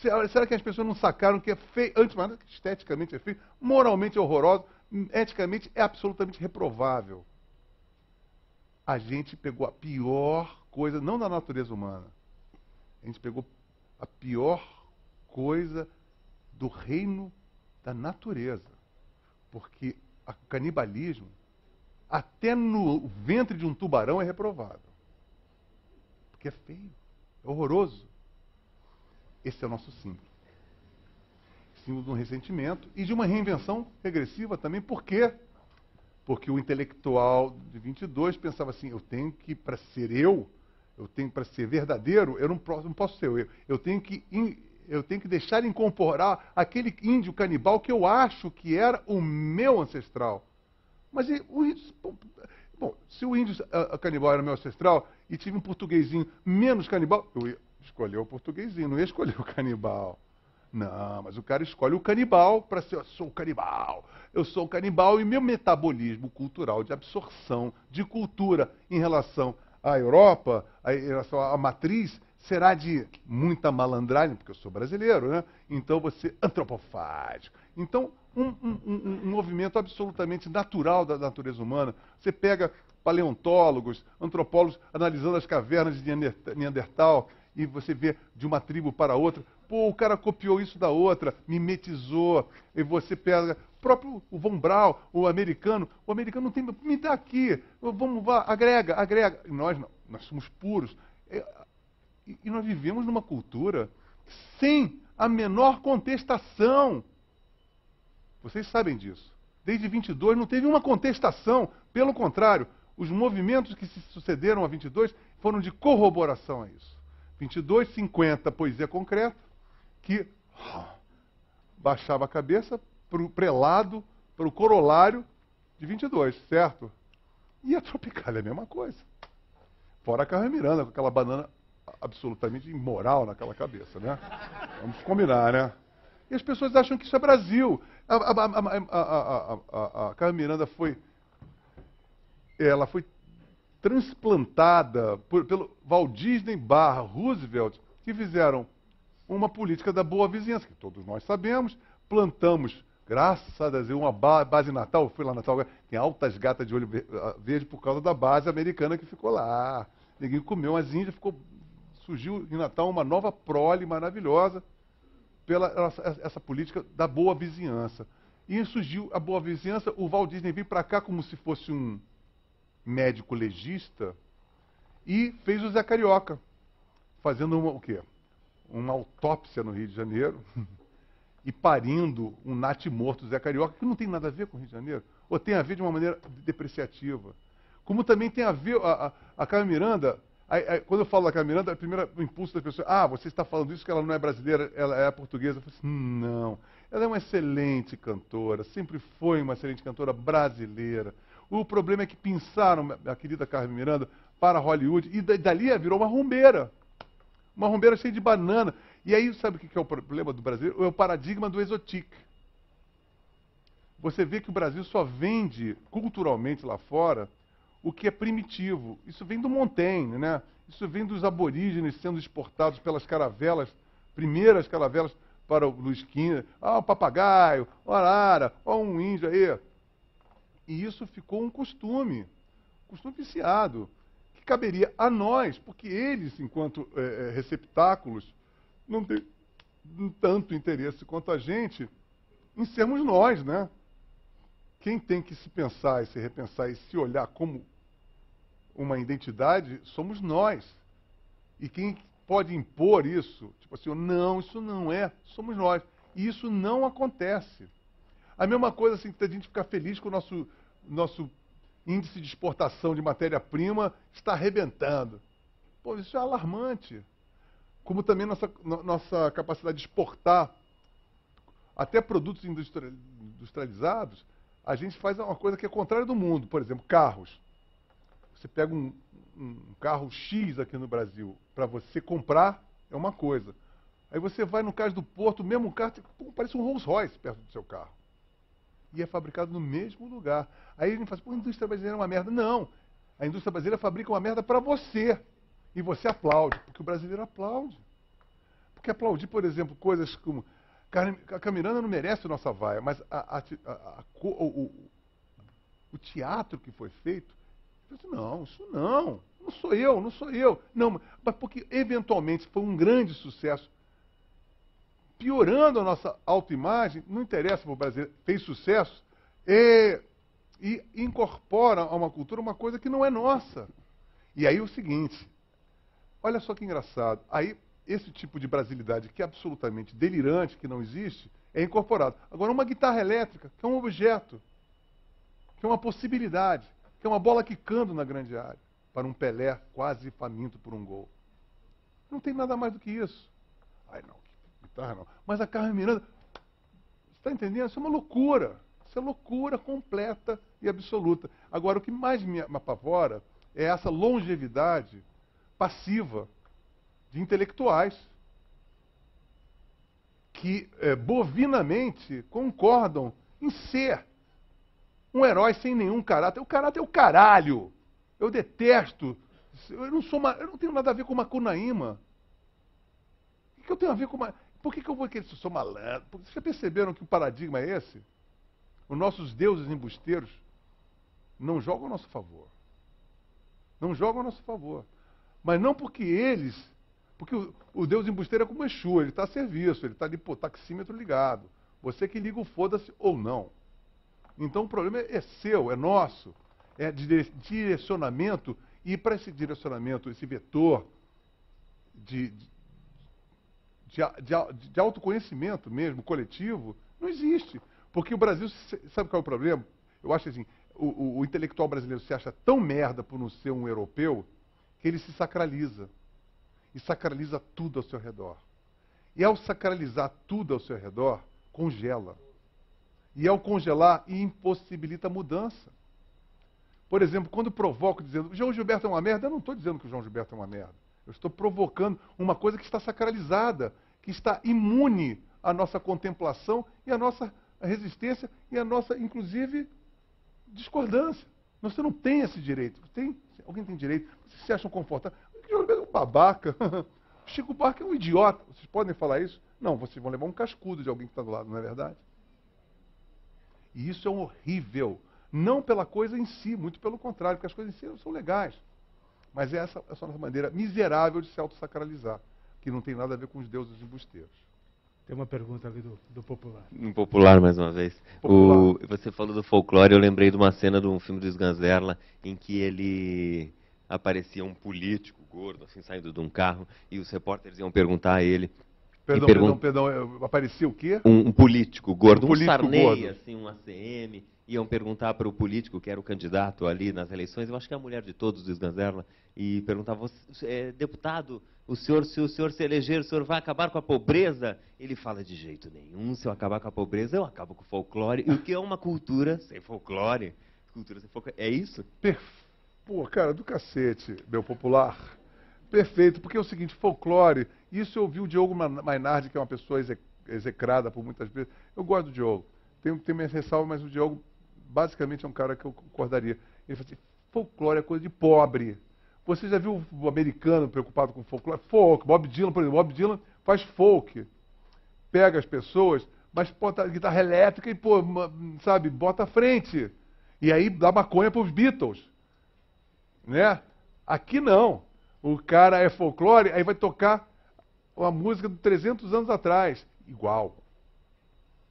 Será que as pessoas não sacaram que é feio, antes mais que esteticamente é feio, moralmente é horroroso, eticamente é absolutamente reprovável? A gente pegou a pior coisa, não da natureza humana, a gente pegou a pior coisa do reino da natureza. Porque o canibalismo, até no ventre de um tubarão, é reprovável. Porque é feio, é horroroso. Esse é o nosso símbolo. Símbolo de um ressentimento e de uma reinvenção regressiva também. Por quê? Porque o intelectual de 22 pensava assim, eu tenho que, para ser eu tenho para ser verdadeiro, eu não posso ser eu. Eu tenho que deixar incorporar aquele índio canibal que eu acho que era o meu ancestral. Mas bom, se o índio canibal era meu ancestral e tive um portuguesinho menos canibal, eu ia escolher o portuguesinho, não ia escolher o canibal. Não, mas o cara escolhe o canibal para ser, eu sou o canibal e meu metabolismo cultural de absorção de cultura em relação à Europa, em relação à matriz, será de muita malandragem, porque eu sou brasileiro, né? Então você antropofágico. Então, um movimento absolutamente natural da natureza humana. Você pega paleontólogos, antropólogos analisando as cavernas de Neandertal e você vê de uma tribo para outra, pô, o cara copiou isso da outra, mimetizou, e você pega o Von Braun, o americano não tem, me dá aqui, vamos lá, agrega. E nós não, nós somos puros. E nós vivemos numa cultura sem a menor contestação. Vocês sabem disso. Desde 22 não teve uma contestação. Pelo contrário, os movimentos que se sucederam a 22 foram de corroboração a isso. 22, 50, poesia concreta, que baixava a cabeça para o prelado, para o corolário de 22, certo? E a Tropicália é a mesma coisa. Fora a Carmen Miranda, com aquela banana absolutamente imoral naquela cabeça, né? Vamos combinar, né? E as pessoas acham que isso é Brasil. A Carmen Miranda foi transplantada pelo Walt Disney / Roosevelt, que fizeram uma política da boa vizinhança, que todos nós sabemos, plantamos, graças a Deus, uma base natal, eu fui lá Natal, tem altas gatas de olho verde por causa da base americana que ficou lá. Ninguém comeu, as índias, surgiu em Natal uma nova prole maravilhosa pela essa política da boa vizinhança. E surgiu a boa vizinhança, o Walt Disney veio para cá como se fosse um médico legista e fez o Zé Carioca, fazendo o quê? Uma autópsia no Rio de Janeiro e parindo um natimorto Zé Carioca, que não tem nada a ver com o Rio de Janeiro, ou tem a ver de uma maneira depreciativa. Como também tem a ver a Carmen Miranda, quando eu falo da Carmen Miranda, o impulso das pessoas, você está falando isso que ela não é brasileira, ela é portuguesa. Eu falo assim, não, ela é uma excelente cantora, sempre foi uma excelente cantora brasileira. O problema é que pinçaram a querida Carmen Miranda para Hollywood e dali virou uma rumbeira cheia de banana. E aí, sabe o que é o problema do brasileiro? É o paradigma do exotique. Você vê que o Brasil só vende culturalmente lá fora o que é primitivo. Isso vem do Montaigne, né? Isso vem dos aborígenes sendo exportados pelas caravelas, primeiras caravelas para o Luiz XV. O papagaio, a arara, um índio aí. E isso ficou um costume viciado, que caberia a nós, porque eles, enquanto receptáculos, não têm tanto interesse quanto a gente em sermos nós, né? Quem tem que se pensar e se repensar e se olhar como uma identidade, somos nós. E quem pode impor isso, tipo assim, não, isso não é, somos nós. E isso não acontece. A mesma coisa assim, que a gente ficar feliz com o nosso índice de exportação de matéria-prima está arrebentando. Pô, isso é alarmante. Como também nossa capacidade de exportar até produtos industrializados, a gente faz uma coisa que é contrária do mundo. Por exemplo, carros. Você pega um carro X aqui no Brasil, para você comprar, é uma coisa. Aí você vai no Cais do Porto, o mesmo carro, parece um Rolls Royce perto do seu carro. E é fabricado no mesmo lugar. Aí a gente fala, a indústria brasileira é uma merda. Não, a indústria brasileira fabrica uma merda para você. E você aplaude, porque o brasileiro aplaude. Porque aplaudir, por exemplo, coisas como... A Camiranda não merece a nossa vaia, mas o teatro que foi feito, eu disse, não, isso não sou eu. Não, mas porque eventualmente foi um grande sucesso, piorando a nossa autoimagem, não interessa para o brasileiro, fez sucesso, e incorpora a uma cultura uma coisa que não é nossa. E aí o seguinte, olha só que engraçado, aí esse tipo de brasilidade, que é absolutamente delirante, que não existe, é incorporado. Agora, uma guitarra elétrica, que é um objeto, que é uma possibilidade, que é uma bola quicando na grande área, para um Pelé quase faminto por um gol. Não tem nada mais do que isso. Ai, não, guitarra não. Mas a Carmen Miranda, você está entendendo? Isso é uma loucura. Isso é loucura completa e absoluta. Agora, o que mais me apavora é essa longevidade passiva de intelectuais que bovinamente concordam em ser um herói sem nenhum caráter. O caráter é o caralho. Eu detesto. Eu não tenho nada a ver com Macunaíma. O que eu tenho a ver com uma... Por que eu vou querer ser malandro? Vocês já perceberam que o paradigma é esse? Os nossos deuses embusteiros não jogam a nosso favor. Não jogam a nosso favor. Mas não porque eles... Porque o deus embusteiro é como o Exu, ele está a serviço, ele está ali, pô, taxímetro ligado. Você que liga o foda-se ou não. Então o problema é seu, é nosso. É de direcionamento, e para esse direcionamento, esse vetor de autoconhecimento mesmo, coletivo, não existe. Porque o Brasil, sabe qual é o problema? Eu acho assim, o intelectual brasileiro se acha tão merda por não ser um europeu, que ele se sacraliza. E sacraliza tudo ao seu redor. E ao sacralizar tudo ao seu redor, congela. E ao congelar, impossibilita a mudança. Por exemplo, quando provoco dizendo o João Gilberto é uma merda, eu não estou dizendo que o João Gilberto é uma merda. Eu estou provocando uma coisa que está sacralizada, que está imune à nossa contemplação e à nossa resistência e à nossa, inclusive, discordância. Você não tem esse direito. Alguém tem direito? Vocês se acham confortáveis? O João Gilberto é um babaca. Chico Buarque é um idiota. Vocês podem falar isso? Não, vocês vão levar um cascudo de alguém que está do lado, não é verdade? E isso é horrível. Não pela coisa em si, muito pelo contrário, porque as coisas em si são legais. Mas essa é a nossa maneira miserável de se autossacralizar, que não tem nada a ver com os deuses embusteiros. Tem uma pergunta ali do Popular. Popular, mais uma vez. Popular. Você falou do folclore, eu lembrei de uma cena de um filme do Sganzerla, em que ele aparecia um político gordo, assim, saindo de um carro, e os repórteres iam perguntar a ele... Perdão, aparecia o quê? Um político gordo, Um político Sarney, gordo. assim, um ACM, iam perguntar para o político, que era o candidato ali nas eleições, eu acho que é a mulher de todos do Sganzerla, e perguntava, deputado, se o senhor se eleger, o senhor vai acabar com a pobreza? Ele fala, de jeito nenhum, se eu acabar com a pobreza, eu acabo com o folclore. E o que é uma cultura sem folclore? Cultura sem folclore, é isso? Pô, cara, do cacete, meu Popular. Perfeito, porque é o seguinte, folclore, isso eu ouvi o Diogo Mainardi, que é uma pessoa execrada por muitas vezes. Eu gosto do Diogo, tem minhas ressalvas, mas o Diogo basicamente é um cara que eu concordaria. Ele fala assim, folclore é coisa de pobre. Você já viu o americano preocupado com folclore? Folk, Bob Dylan, por exemplo, Bob Dylan faz folk. Pega as pessoas, mas bota a guitarra elétrica e, pô, sabe, bota à frente. E aí dá maconha para os Beatles. Né? Aqui não. O cara é folclore, aí vai tocar uma música de 300 anos atrás. Igual.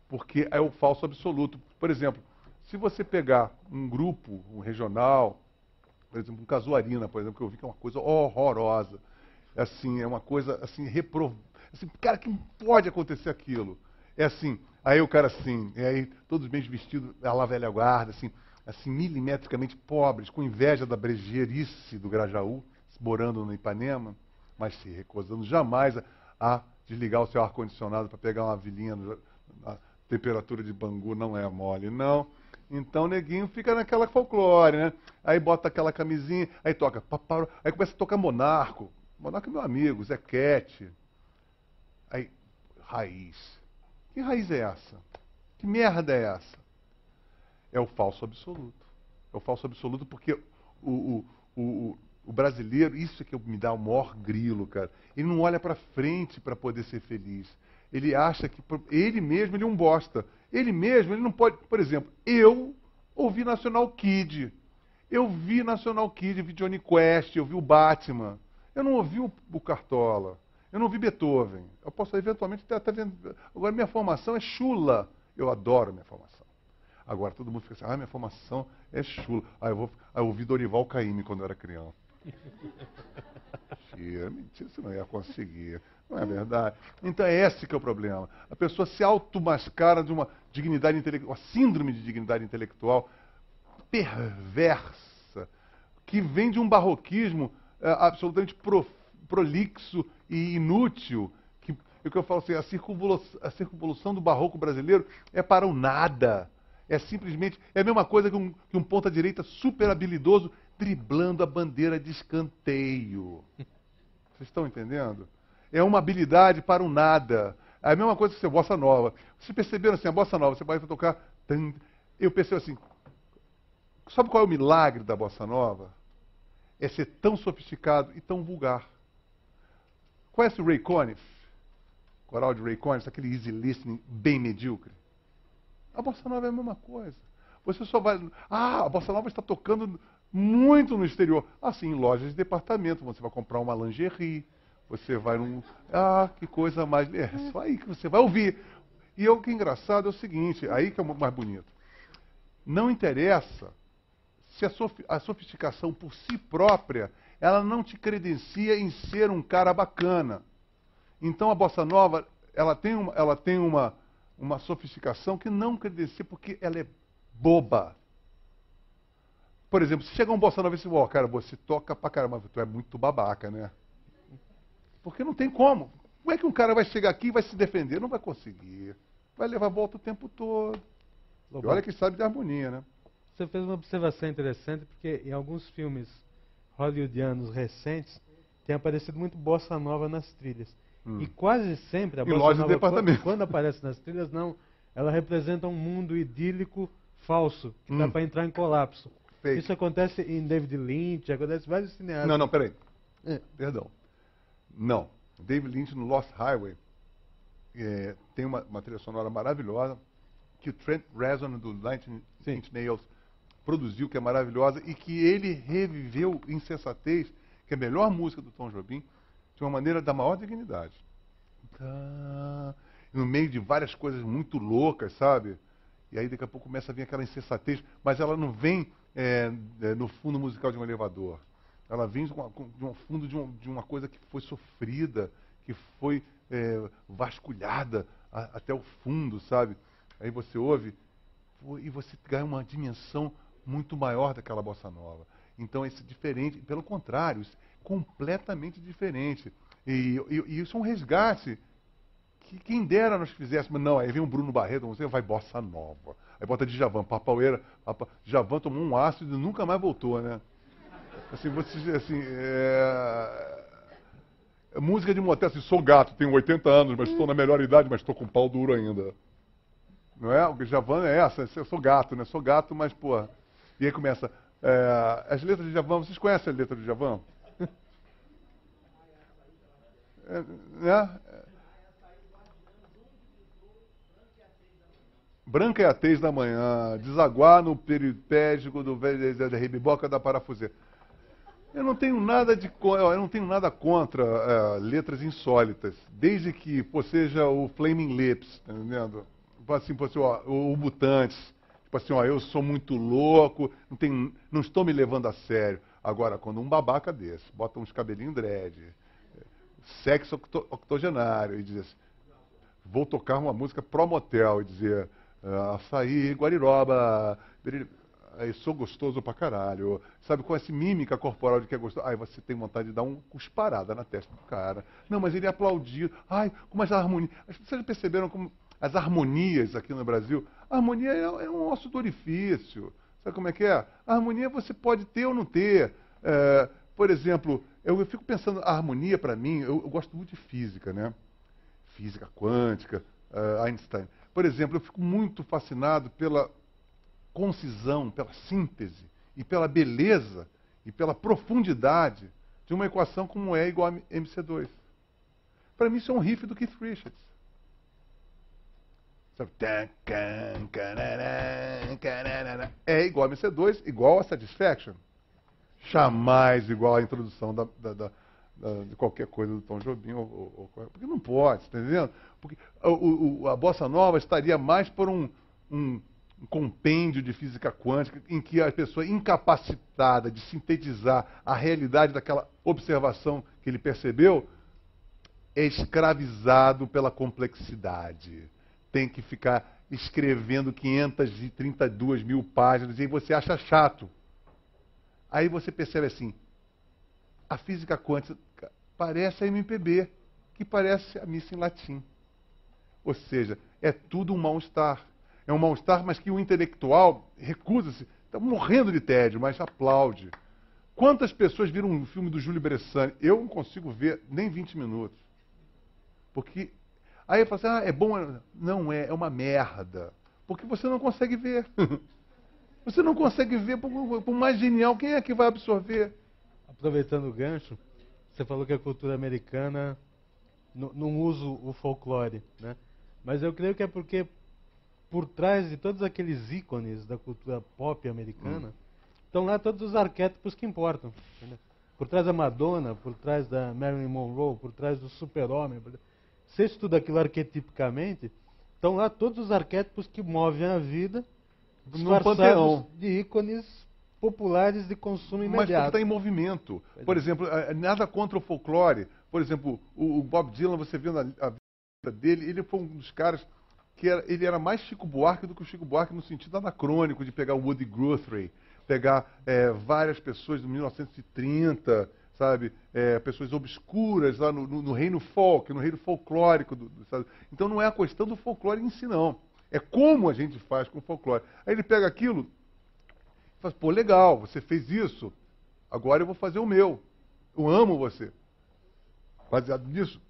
Porque é o falso absoluto. Por exemplo, se você pegar um grupo, um regional, por exemplo, um Casuarina, por exemplo, que eu vi que é uma coisa horrorosa. Assim, é uma coisa assim, assim, cara, que pode acontecer aquilo? É assim, aí o cara assim, e aí todos bem vestidos, a la velha guarda, assim, milimetricamente pobres, com inveja da brejeirice do Grajaú, morando no Ipanema, mas se recusando jamais a desligar o seu ar-condicionado para pegar uma vilinha, a temperatura de Bangu não é mole, não. Então o neguinho fica naquela folclore, né? Aí bota aquela camisinha, aí toca, aí começa a tocar Monarco. Monarco é meu amigo, Zequete. Aí, raiz. Que raiz é essa? Que merda é essa? É o falso absoluto. É o falso absoluto porque o brasileiro, isso é que me dá o maior grilo, cara. Ele não olha para frente para poder ser feliz. Ele acha que ele mesmo ele é um bosta. Ele mesmo, ele não pode... Por exemplo, eu ouvi National Kid. Eu vi National Kid, eu vi Johnny Quest, eu vi o Batman. Eu não ouvi o Cartola. Eu não ouvi Beethoven. Eu posso eventualmente até vendo... Agora, minha formação é chula. Eu adoro minha formação. Agora, todo mundo fica assim, minha formação é chula. Eu ouvi Dorival Caymmi quando eu era criança. Mentira, você não ia conseguir. Não é verdade? Então é esse que é o problema. A pessoa se automascara de uma dignidade intelectual, uma síndrome de dignidade intelectual perversa, que vem de um barroquismo absolutamente prolixo e inútil. O que eu falo assim, a circunvolução do barroco brasileiro é para o nada. É simplesmente, é a mesma coisa que um ponta-direita super habilidoso driblando a bandeira de escanteio. Vocês estão entendendo? É uma habilidade para o nada. É a mesma coisa que a bossa nova. Vocês perceberam assim, a bossa nova, você vai tocar... Eu pensei assim, sabe qual é o milagre da bossa nova? É ser tão sofisticado e tão vulgar. Conhece o Ray Conniff? Coral de Ray Conniff, aquele easy listening bem medíocre. A bossa nova é a mesma coisa. Você só vai... a bossa nova está tocando muito no exterior. Assim, em lojas de departamento, você vai comprar uma lingerie, você vai num... que coisa mais... É só aí que você vai ouvir. E o que é engraçado é o seguinte, aí que é o mais bonito. Não interessa se a sofisticação por si própria, ela não te credencia em ser um cara bacana. Então a bossa nova, ela tem uma sofisticação que não credencia porque ela é boba. Por exemplo, se chega um bossa nova e diz, cara, você toca pra caramba, tu é muito babaca, né? Porque não tem como. Como é que um cara vai chegar aqui e vai se defender? Não vai conseguir. Vai levar volta o tempo todo. E olha que sabe de harmonia, né? Você fez uma observação interessante, porque em alguns filmes hollywoodianos recentes tem aparecido muito bossa nova nas trilhas. E quase sempre a bossa nova, quando aparece nas trilhas, ela representa um mundo idílico falso, que dá para entrar em colapso. Feito. Isso acontece em David Lynch, acontece em vários cineastas. Não, peraí. Perdão. Não. David Lynch, no Lost Highway, tem uma trilha sonora maravilhosa que o Trent Reznor, do Nine Inch Nails, produziu, que é maravilhosa, e que ele reviveu Insensatez, que é a melhor música do Tom Jobim, de uma maneira da maior dignidade. No meio de várias coisas muito loucas, sabe? E aí daqui a pouco começa a vir aquela insensatez, mas ela não vem no fundo musical de um elevador. Ela vem de um fundo de uma coisa que foi sofrida, que foi vasculhada até o fundo, sabe? Aí você ouve e você ganha uma dimensão muito maior daquela bossa nova. Então, esse diferente, pelo contrário, isso é completamente diferente. E isso é um resgate que quem dera nós fizéssemos. Não, aí vem um Bruno Barreto, você vai bossa nova. Aí bota Djavan, Papaueira, Djavan tomou um ácido e nunca mais voltou, né? Assim, música de motel, assim, sou gato, tenho 80 anos, mas estou na melhor idade, mas estou com pau duro ainda. Não é? O Djavan é essa, eu sou gato, né? Sou gato, mas, pô... E aí começa... as letras de Djavan, vocês conhecem a letra de Djavan? Branca é a tez da manhã, desaguar no peripédico do velho da ribiboca da parafuseira. Eu não tenho nada contra letras insólitas, desde que seja o Flaming Lips, tá entendendo? Assim, o Mutantes, tipo assim, eu sou muito louco, não estou me levando a sério. Agora, quando um babaca desse bota uns cabelinhos dread, sexo octogenário, e diz assim, vou tocar uma música pro motel, e dizer, açaí, guariroba, aí sou gostoso pra caralho, sabe, com essa mímica corporal de que é gostoso, aí você tem vontade de dar uma cusparada na testa do cara. Não, mas ele aplaudiu, como as harmonias, vocês já perceberam como as harmonias aqui no Brasil, a harmonia é um osso do orifício, sabe como é que é? A harmonia você pode ter ou não ter, por exemplo, eu fico pensando, a harmonia para mim, eu gosto muito de física, né? Física quântica, Einstein. Por exemplo, eu fico muito fascinado pela concisão, pela síntese, e pela beleza, e pela profundidade de uma equação como E igual a MC2. Para mim isso é um riff do Keith Richards. Sabe? E igual a MC2, igual a Satisfaction. Jamais igual à introdução de qualquer coisa do Tom Jobim, porque não pode, está entendendo? Porque a bossa nova estaria mais por um compêndio de física quântica em que a pessoa incapacitada de sintetizar a realidade daquela observação que ele percebeu, é escravizado pela complexidade. Tem que ficar escrevendo 532 mil páginas e aí você acha chato. Aí você percebe assim, a física quântica parece a MPB, que parece a missa em latim. Ou seja, é tudo um mal-estar. É um mal-estar, mas que o intelectual recusa-se, está morrendo de tédio, mas aplaude. Quantas pessoas viram um filme do Júlio Bressani? Eu não consigo ver nem 20 minutos. Porque aí eu falo assim, é bom. Não é uma merda. Porque você não consegue ver. Você não consegue ver, por mais genial, quem é que vai absorver? Aproveitando o gancho, você falou que a cultura americana não usa o folclore, né? Mas eu creio que é porque por trás de todos aqueles ícones da cultura pop americana, estão lá todos os arquétipos que importam. Entendeu? Por trás da Madonna, por trás da Marilyn Monroe, por trás do super-homem. Você estuda aquilo arquetipicamente, estão lá todos os arquétipos que movem a vida, disfarçados de ícones populares de consumo imediato. Mas porque está em movimento. Por exemplo, nada contra o folclore. Por exemplo, o Bob Dylan, você vendo a vida dele, ele foi um dos caras que ele era mais Chico Buarque do que o Chico Buarque no sentido anacrônico de pegar o Woody Guthrie, pegar várias pessoas de 1930, sabe, pessoas obscuras lá no reino folk, no reino folclórico. Sabe? Então não é a questão do folclore em si, não. É como a gente faz com o folclore. Aí ele pega aquilo e fala, pô, legal, você fez isso, agora eu vou fazer o meu. Eu amo você. Baseado nisso,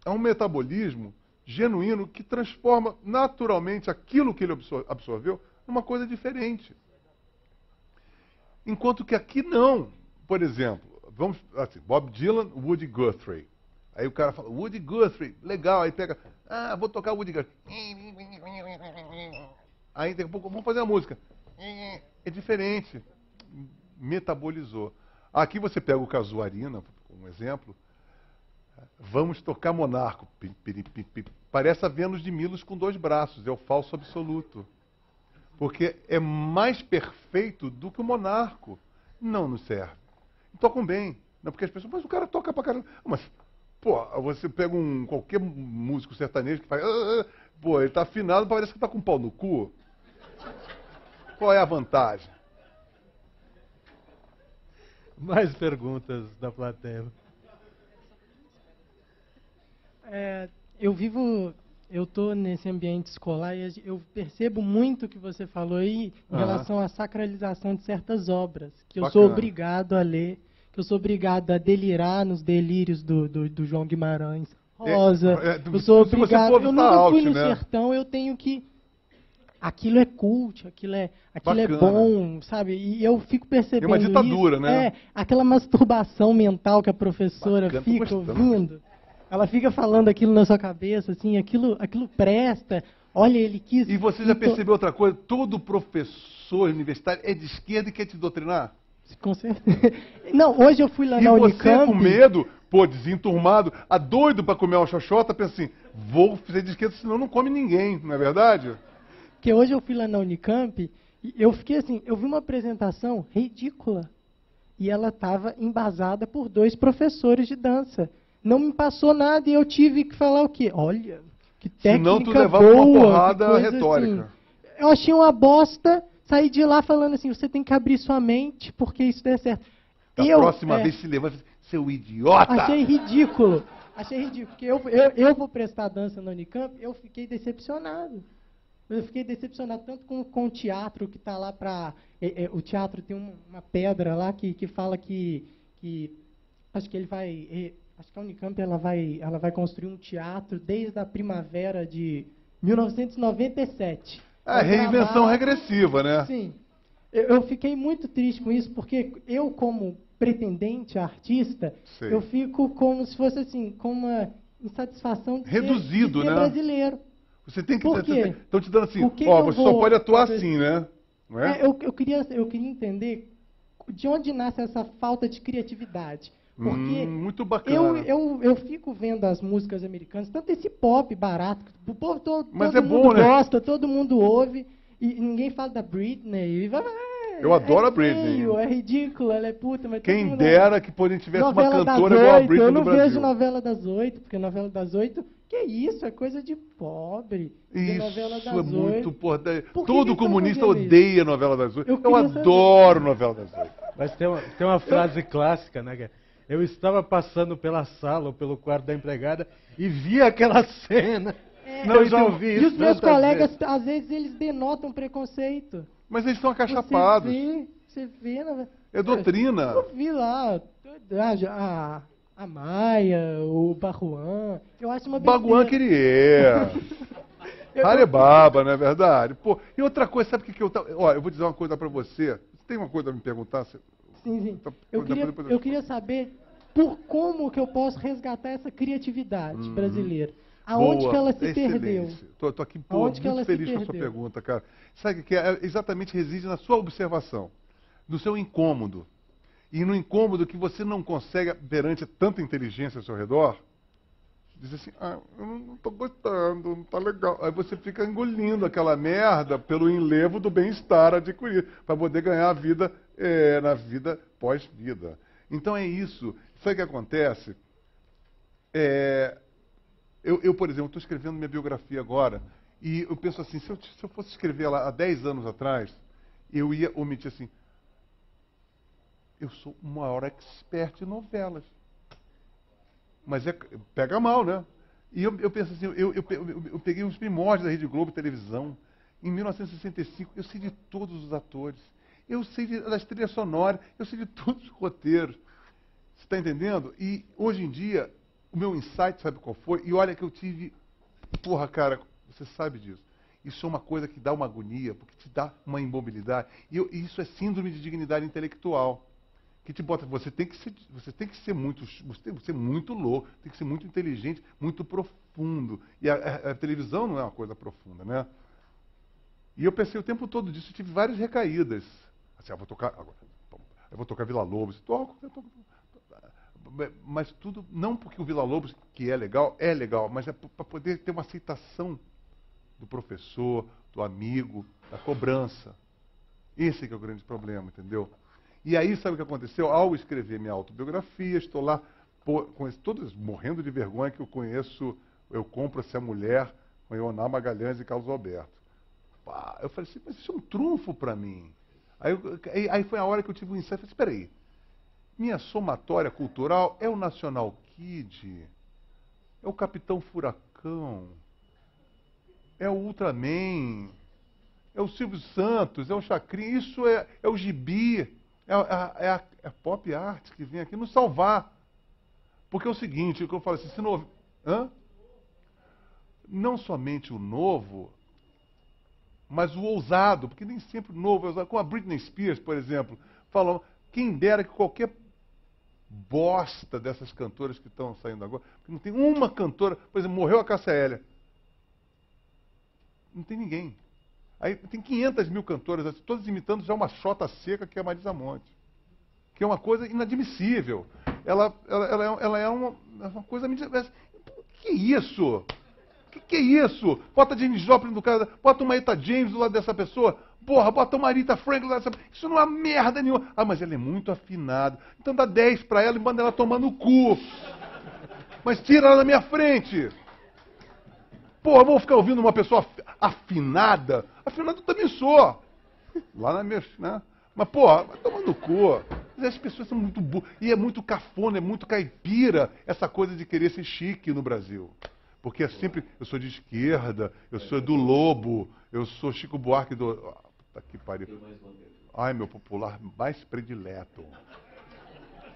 é um metabolismo genuíno que transforma naturalmente aquilo que ele absorveu numa coisa diferente. Enquanto que aqui não. Por exemplo, vamos assim, Bob Dylan, Woody Guthrie. Aí o cara fala, Woody Guthrie, legal. Aí pega, vou tocar Woody Guthrie. Aí daqui a pouco, vamos fazer a música. É diferente. Metabolizou. Aqui você pega o Casuarina, como exemplo. Vamos tocar Monarco. Parece a Vênus de Milos com 2 braços. É o falso absoluto. Porque é mais perfeito do que o Monarco. Não nos serve. Tocam bem. Não, porque as pessoas, mas o cara toca pra caramba. Mas, pô, você pega qualquer músico sertanejo que faz. Pô, ele tá afinado, parece que tá com um pau no cu. Qual é a vantagem? Mais perguntas da plateia. Eu estou nesse ambiente escolar e eu percebo muito o que você falou aí em relação à sacralização de certas obras, que eu sou obrigado a ler, que eu sou obrigado a delirar nos delírios do João Guimarães Rosa. Eu sou obrigado. Eu nunca fui no sertão, eu tenho que. Aquilo é cult, aquilo é bom, sabe? E eu fico percebendo. É uma ditadura, isso, né? Aquela masturbação mental que a professora fica ouvindo. Ela fica falando aquilo na sua cabeça, assim, aquilo presta. Olha, ele quis... E você já percebeu outra coisa? Todo professor universitário é de esquerda e quer te doutrinar? Com certeza. Não, hoje eu fui lá na Unicamp... E você com medo, desenturmado, doido para comer uma xoxota, pensa assim, vou ser de esquerda, senão não come ninguém, não é verdade? Porque hoje eu fui lá na Unicamp e eu fiquei assim, eu vi uma apresentação ridícula. E ela estava embasada por 2 professores de dança. Não me passou nada e eu tive que falar o quê? Olha, que técnica boa. Senão tu levava uma porrada retórica. Assim. Eu achei uma bosta, saí de lá falando assim, você tem que abrir sua mente, porque isso der certo. Da próxima vez se levanta, seu idiota! Achei ridículo, porque eu vou prestar dança na Unicamp, eu fiquei decepcionado. Eu fiquei decepcionado tanto com o teatro que está lá para... o teatro tem uma pedra lá que fala que acho que ele vai... Acho que a Unicamp ela vai construir um teatro desde a primavera de 1997. Reinvenção regressiva, né? Sim. Eu fiquei muito triste com isso, porque eu, como pretendente artista, eu fico como se fosse assim, com uma insatisfação de reduzido, ser brasileiro. Você tem que... Por quê? Estão te dando assim, você só pode atuar assim, né? Não é? Eu queria entender de onde nasce essa falta de criatividade. Porque muito bacana. Eu fico vendo as músicas americanas, tanto esse pop barato, o povo todo Mas mundo bom, né? gosta, todo mundo ouve, e ninguém fala da Britney, Eu adoro a Britney. Britney. É ridículo, ela é puta, mas Quem dera que a gente tivesse uma novela cantora das igual a 8, Britney eu não no Brasil. vejo novela das 8, porque novela das 8, que isso, é coisa de pobre. Novela Isso das é muito... 8. Porra, Por que todo que comunista estão fazendo odeia a novela das 8. Eu Eu queria saber. adoro novela das 8. Mas tem uma frase clássica, né? Que é, eu estava passando pela sala ou pelo quarto da empregada e vi aquela cena. Não, Eu já então- ouvi E isso os meus tantas colegas, vezes. às vezes, eles denotam preconceito. Mas eles estão acachapados. Você vê É doutrina. Eu vi lá a Maia, o Barruan. Eu acho uma besteira. Baguan queria. Arebaba, não é verdade? Pô, e outra coisa, sabe o que eu... Olha, eu vou dizer uma coisa pra você. Tem uma coisa a me perguntar? Sim. Tá, Eu queria saber como que eu posso resgatar essa criatividade brasileira. Aonde Boa, que ela se excelente. perdeu? Tô aqui Aonde que ela muito se feliz com a sua perdeu? pergunta, cara. Sabe o que é? Exatamente reside na sua observação, no seu incômodo. E no incômodo que você não consegue, perante tanta inteligência ao seu redor, dizer assim, eu não tô gostando, não tá legal. Aí você fica engolindo aquela merda pelo enlevo do bem-estar adquirido, para poder ganhar a vida na vida pós-vida. Então é isso. Sabe o que acontece? Eu, por exemplo, estou escrevendo minha biografia agora, e eu penso assim, se eu fosse escrever ela há 10 anos atrás, eu ia omitir assim, eu sou o maior expert em novelas. Mas pega mal, né? E eu penso assim, eu peguei os primórdios da Rede Globo televisão, em 1965, eu sei de todos os atores, eu sei das trilhas sonoras, eu sei de todos os roteiros. Você está entendendo? E hoje em dia, o meu insight, sabe qual foi? E olha que eu tive... Porra, cara, você sabe disso. Isso é uma coisa que dá uma agonia, porque te dá uma imobilidade. E isso é síndrome de dignidade intelectual. Que te bota... Você tem que ser muito louco, tem que ser muito inteligente, muito profundo. E a televisão não é uma coisa profunda, né? E eu pensei o tempo todo disso, eu tive várias recaídas. Assim, eu vou tocar Villa-Lobos. Mas tudo, não porque o Villa-Lobos, que é legal, mas é para poder ter uma aceitação do professor, do amigo, da cobrança. Esse que é o grande problema, entendeu? E aí, sabe o que aconteceu? Ao escrever minha autobiografia, estou lá, todos morrendo de vergonha que eu compro essa mulher com Ioná Magalhães e Carlos Alberto. Pá, eu falei assim, mas isso é um trunfo para mim. Aí foi a hora que eu tive um insight, eu falei assim, espera aí. Minha somatória cultural é o National Kid, é o Capitão Furacão, é o Ultraman, é o Silvio Santos, é o Chacrinha, isso é o Gibi, é a pop art que vem aqui nos salvar. Porque é o seguinte, o que eu falo assim, não somente o novo, mas o ousado, porque nem sempre o novo é ousado. Com a Britney Spears, por exemplo, falam, quem dera que qualquer bosta dessas cantoras que estão saindo agora, porque não tem uma cantora, por exemplo, morreu a Cássia Eller. Não tem ninguém. Aí tem 500 mil cantoras, todas imitando já uma xota seca que é a Marisa Monte. Que é uma coisa inadmissível. Ela é uma coisa... Que isso? Que é isso? Bota James Joplin do cara, bota uma Eta James do lado dessa pessoa, porra, bota uma Aretha Franklin do lado dessa pessoa. Isso não é merda nenhuma. Mas ela é muito afinada. Então dá 10 pra ela e manda ela tomar no cu. Mas tira ela da minha frente. Porra, vou ficar ouvindo uma pessoa afinada? Afinada eu também sou. Lá na minha... Né? Mas, porra, vai tomar no cu. Mas as pessoas são muito burras. E é muito cafona, é muito caipira essa coisa de querer ser chique no Brasil. Porque é sempre, eu sou de esquerda, eu sou do Lobo, eu sou Chico Buarque do... Puta que pariu. Ai, meu popular mais predileto.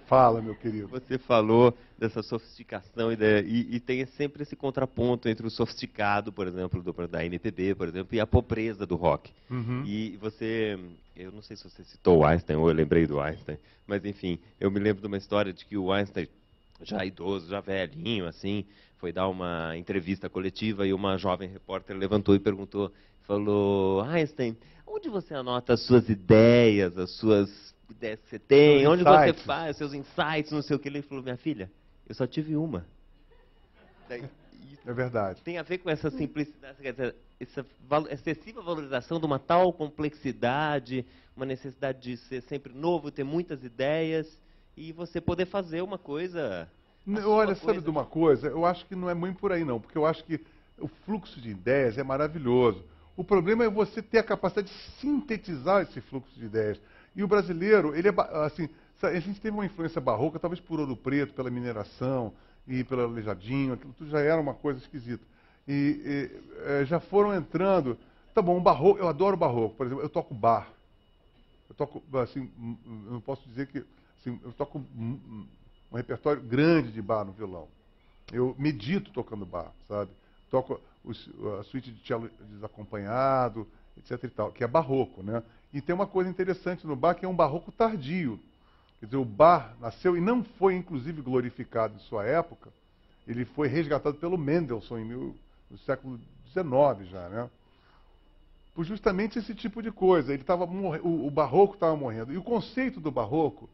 Fala, meu querido. Você falou dessa sofisticação e tem sempre esse contraponto entre o sofisticado, por exemplo, da MPB, por exemplo, e a pobreza do rock. Uhum. E você, eu não sei se você citou o Einstein ou eu lembrei do Einstein, mas enfim, eu me lembro de uma história de que o Einstein, já idoso, já velhinho, assim, foi dar uma entrevista coletiva e uma jovem repórter levantou e perguntou, falou, Einstein, onde você anota as suas ideias, as suas ideias que você tem, onde você faz seus insights, não sei o que. Ele falou, minha filha, eu só tive uma. Daí, É verdade. Tem a ver com essa simplicidade, quer dizer, essa excessiva valorização de uma tal complexidade, uma necessidade de ser sempre novo, ter muitas ideias e você poder fazer uma coisa... Olha, sabe de uma coisa? Eu acho que não é muito por aí, não. Porque eu acho que o fluxo de ideias é maravilhoso. O problema é você ter a capacidade de sintetizar esse fluxo de ideias. E o brasileiro, ele é assim, a gente teve uma influência barroca, talvez por Ouro Preto, pela mineração e pelo Aleijadinho, aquilo tudo já era uma coisa esquisita. Já foram entrando... Tá bom, o barroco, eu adoro o barroco. Por exemplo, eu toco bar. Eu toco, assim, eu não posso dizer que... Assim, eu toco um repertório grande de bar no violão. Eu medito tocando bar, sabe? Toco a suíte de cello desacompanhado, etc e tal, que é barroco, né? E tem uma coisa interessante no bar, que é um barroco tardio. Quer dizer, o bar nasceu e não foi, inclusive, glorificado em sua época. Ele foi resgatado pelo Mendelssohn no século XIX já, né? Por justamente esse tipo de coisa. O barroco estava morrendo. E o conceito do barroco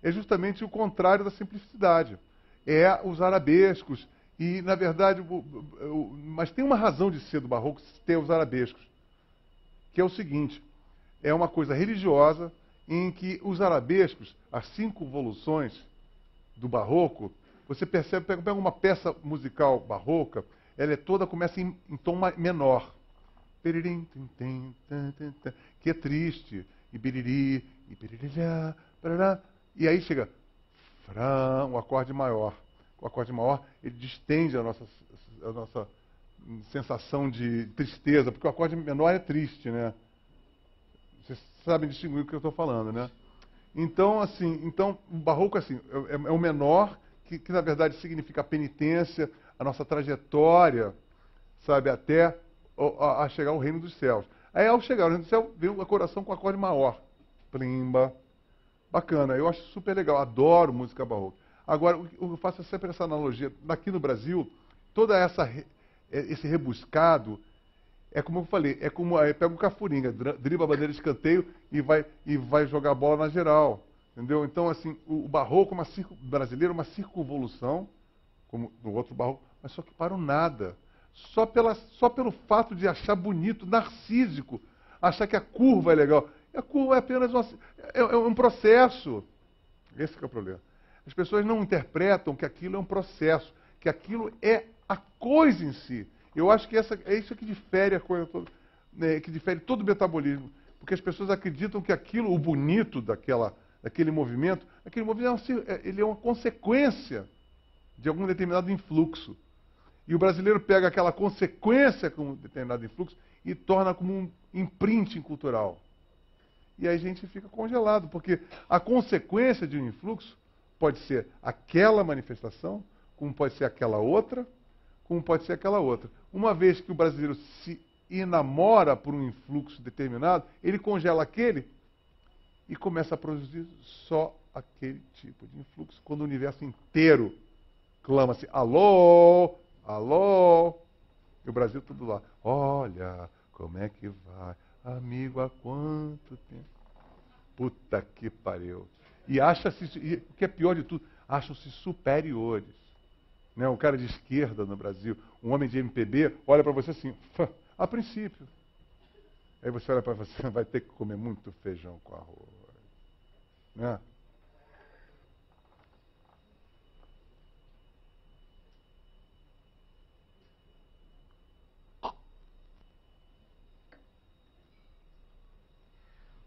é justamente o contrário da simplicidade. É os arabescos. E, na verdade, mas tem uma razão de ser do barroco ter os arabescos, que é o seguinte: é uma coisa religiosa em que os arabescos, as 5 evoluções do barroco, você percebe, pega uma peça musical barroca, ela começa em tom menor, que é triste, e biriri, e biririlhá, e aí chega um acorde maior. O acorde maior, ele distende a nossa sensação de tristeza, porque o acorde menor é triste, né? Vocês sabem distinguir o que eu estou falando, né? Então, o barroco é o menor, que na verdade significa a penitência, a nossa trajetória, sabe, até a chegar ao reino dos céus. Aí, ao chegar ao reino dos céus, vem o coração com acorde maior. Plimba. Bacana, eu acho super legal, adoro música barroca. Agora, eu faço sempre essa analogia. Aqui no Brasil, toda esse rebuscado, é como eu falei, é como pega o Cafuringa, dribla a bandeira de escanteio e vai jogar bola na geral. Entendeu? Então, assim, o barroco brasileiro é uma circunvolução, como no outro barroco, mas só que para o nada. Só pelo fato de achar bonito, narcísico, achar que a curva é legal. A curva é apenas um processo. Esse que é o problema. As pessoas não interpretam que aquilo é um processo, que aquilo é a coisa em si. Eu acho que é isso que difere a coisa toda, né, que difere todo o metabolismo. Porque as pessoas acreditam que aquilo, o bonito daquele movimento ele é uma consequência de algum determinado influxo. E o brasileiro pega aquela consequência com um determinado influxo e torna como um imprinting cultural. E aí a gente fica congelado, porque a consequência de um influxo pode ser aquela manifestação, como pode ser aquela outra, como pode ser aquela outra. Uma vez que o brasileiro se enamora por um influxo determinado, ele congela aquele e começa a produzir só aquele tipo de influxo, quando o universo inteiro clama-se, alô, alô, e o Brasil tudo lá, olha, como é que vai, amigo, há quanto tempo? Puta que pariu. E o que é pior de tudo, acham-se superiores. Né? Um cara de esquerda no Brasil, um homem de MPB, olha para você assim, a princípio. Aí você olha para você, vai ter que comer muito feijão com arroz. Né?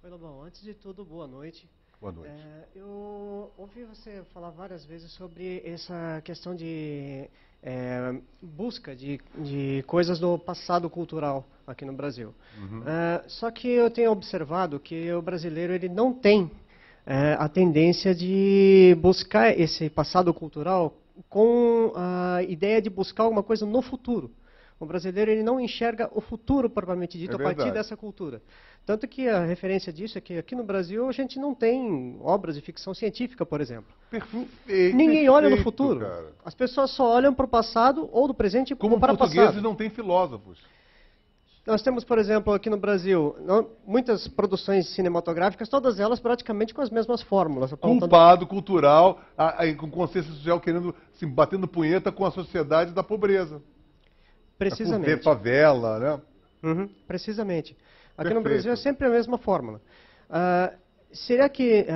Oi, Lobão. Antes de tudo, boa noite. Boa noite. Eu ouvi você falar várias vezes sobre essa questão de busca de coisas do passado cultural aqui no Brasil. Uhum. Só que eu tenho observado que o brasileiro ele não tem a tendência de buscar esse passado cultural com a ideia de buscar alguma coisa no futuro. O brasileiro ele não enxerga o futuro propriamente dito a partir dessa cultura. Tanto que a referência disso é que aqui no Brasil a gente não tem obras de ficção científica, por exemplo. Perfeito. Ninguém olha no futuro. Cara. As pessoas só olham para o passado ou do presente como para o passado. Portugueses não têm filósofos. Nós temos, por exemplo, aqui no Brasil, muitas produções cinematográficas, todas elas praticamente com as mesmas fórmulas. Culpado cultural, com consciência social querendo, assim, batendo punheta com a sociedade da pobreza. Precisamente. Favela, né? Uhum, precisamente. Aqui Perfeito. no Brasil é sempre a mesma fórmula. Será que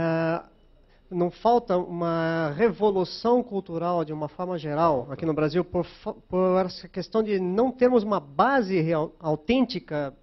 não falta uma revolução cultural de uma forma geral aqui no Brasil por essa questão de não termos uma base autêntica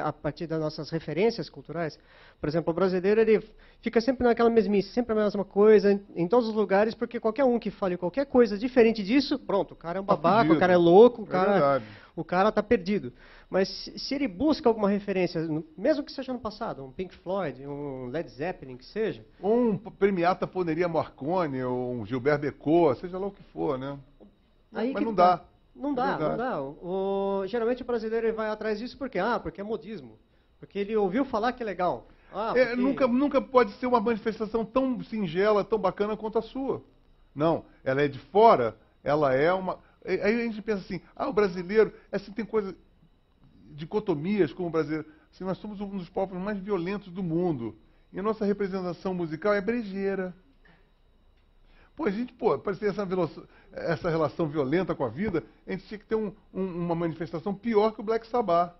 a partir das nossas referências culturais? Por exemplo, o brasileiro ele fica sempre naquela mesmice, sempre a mesma coisa, em todos os lugares, porque qualquer um que fale qualquer coisa diferente disso, pronto, o cara é um babaca, o cara é louco, o cara está perdido. Mas se ele busca alguma referência, mesmo que seja no passado, um Pink Floyd, um Led Zeppelin, que seja... Um premiata Poneria Morricone, ou um Gilberto Bécaud, seja lá o que for, né? Aí mas não dá. Não dá. Geralmente o brasileiro ele vai atrás disso porque é modismo. Porque ele ouviu falar que é legal. Porque... Nunca pode ser uma manifestação tão singela, tão bacana quanto a sua. Não, ela é de fora, ela é uma... Aí a gente pensa assim, o brasileiro, assim, tem coisas, dicotomias como o brasileiro. Assim, nós somos um dos povos mais violentos do mundo. E a nossa representação musical é brejeira. Para ter essa relação violenta com a vida, a gente tinha que ter uma manifestação pior que o Black Sabbath.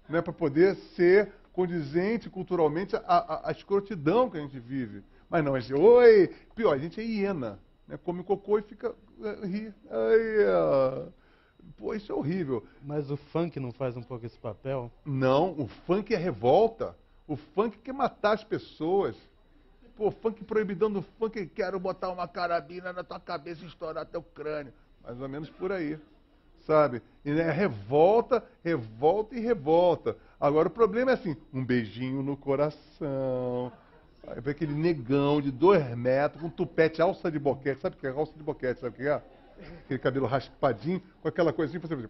Né, para poder ser condizente culturalmente à escrotidão que a gente vive. Mas não, a gente, pior, a gente é hiena. Né, come cocô e fica... ri. Isso é horrível. Mas o funk não faz um pouco esse papel? Não, o funk é revolta. O funk quer matar as pessoas. Funk proibidão do funk, quero botar uma carabina na tua cabeça e estourar teu crânio. Mais ou menos por aí. Sabe? E é revolta, revolta e revolta. Agora o problema é assim, um beijinho no coração. Aí vem aquele negão de 2 metros, com tupete, alça de boquete. Sabe o que é alça de boquete? Sabe o que é? Aquele cabelo raspadinho, com aquela coisinha pra você...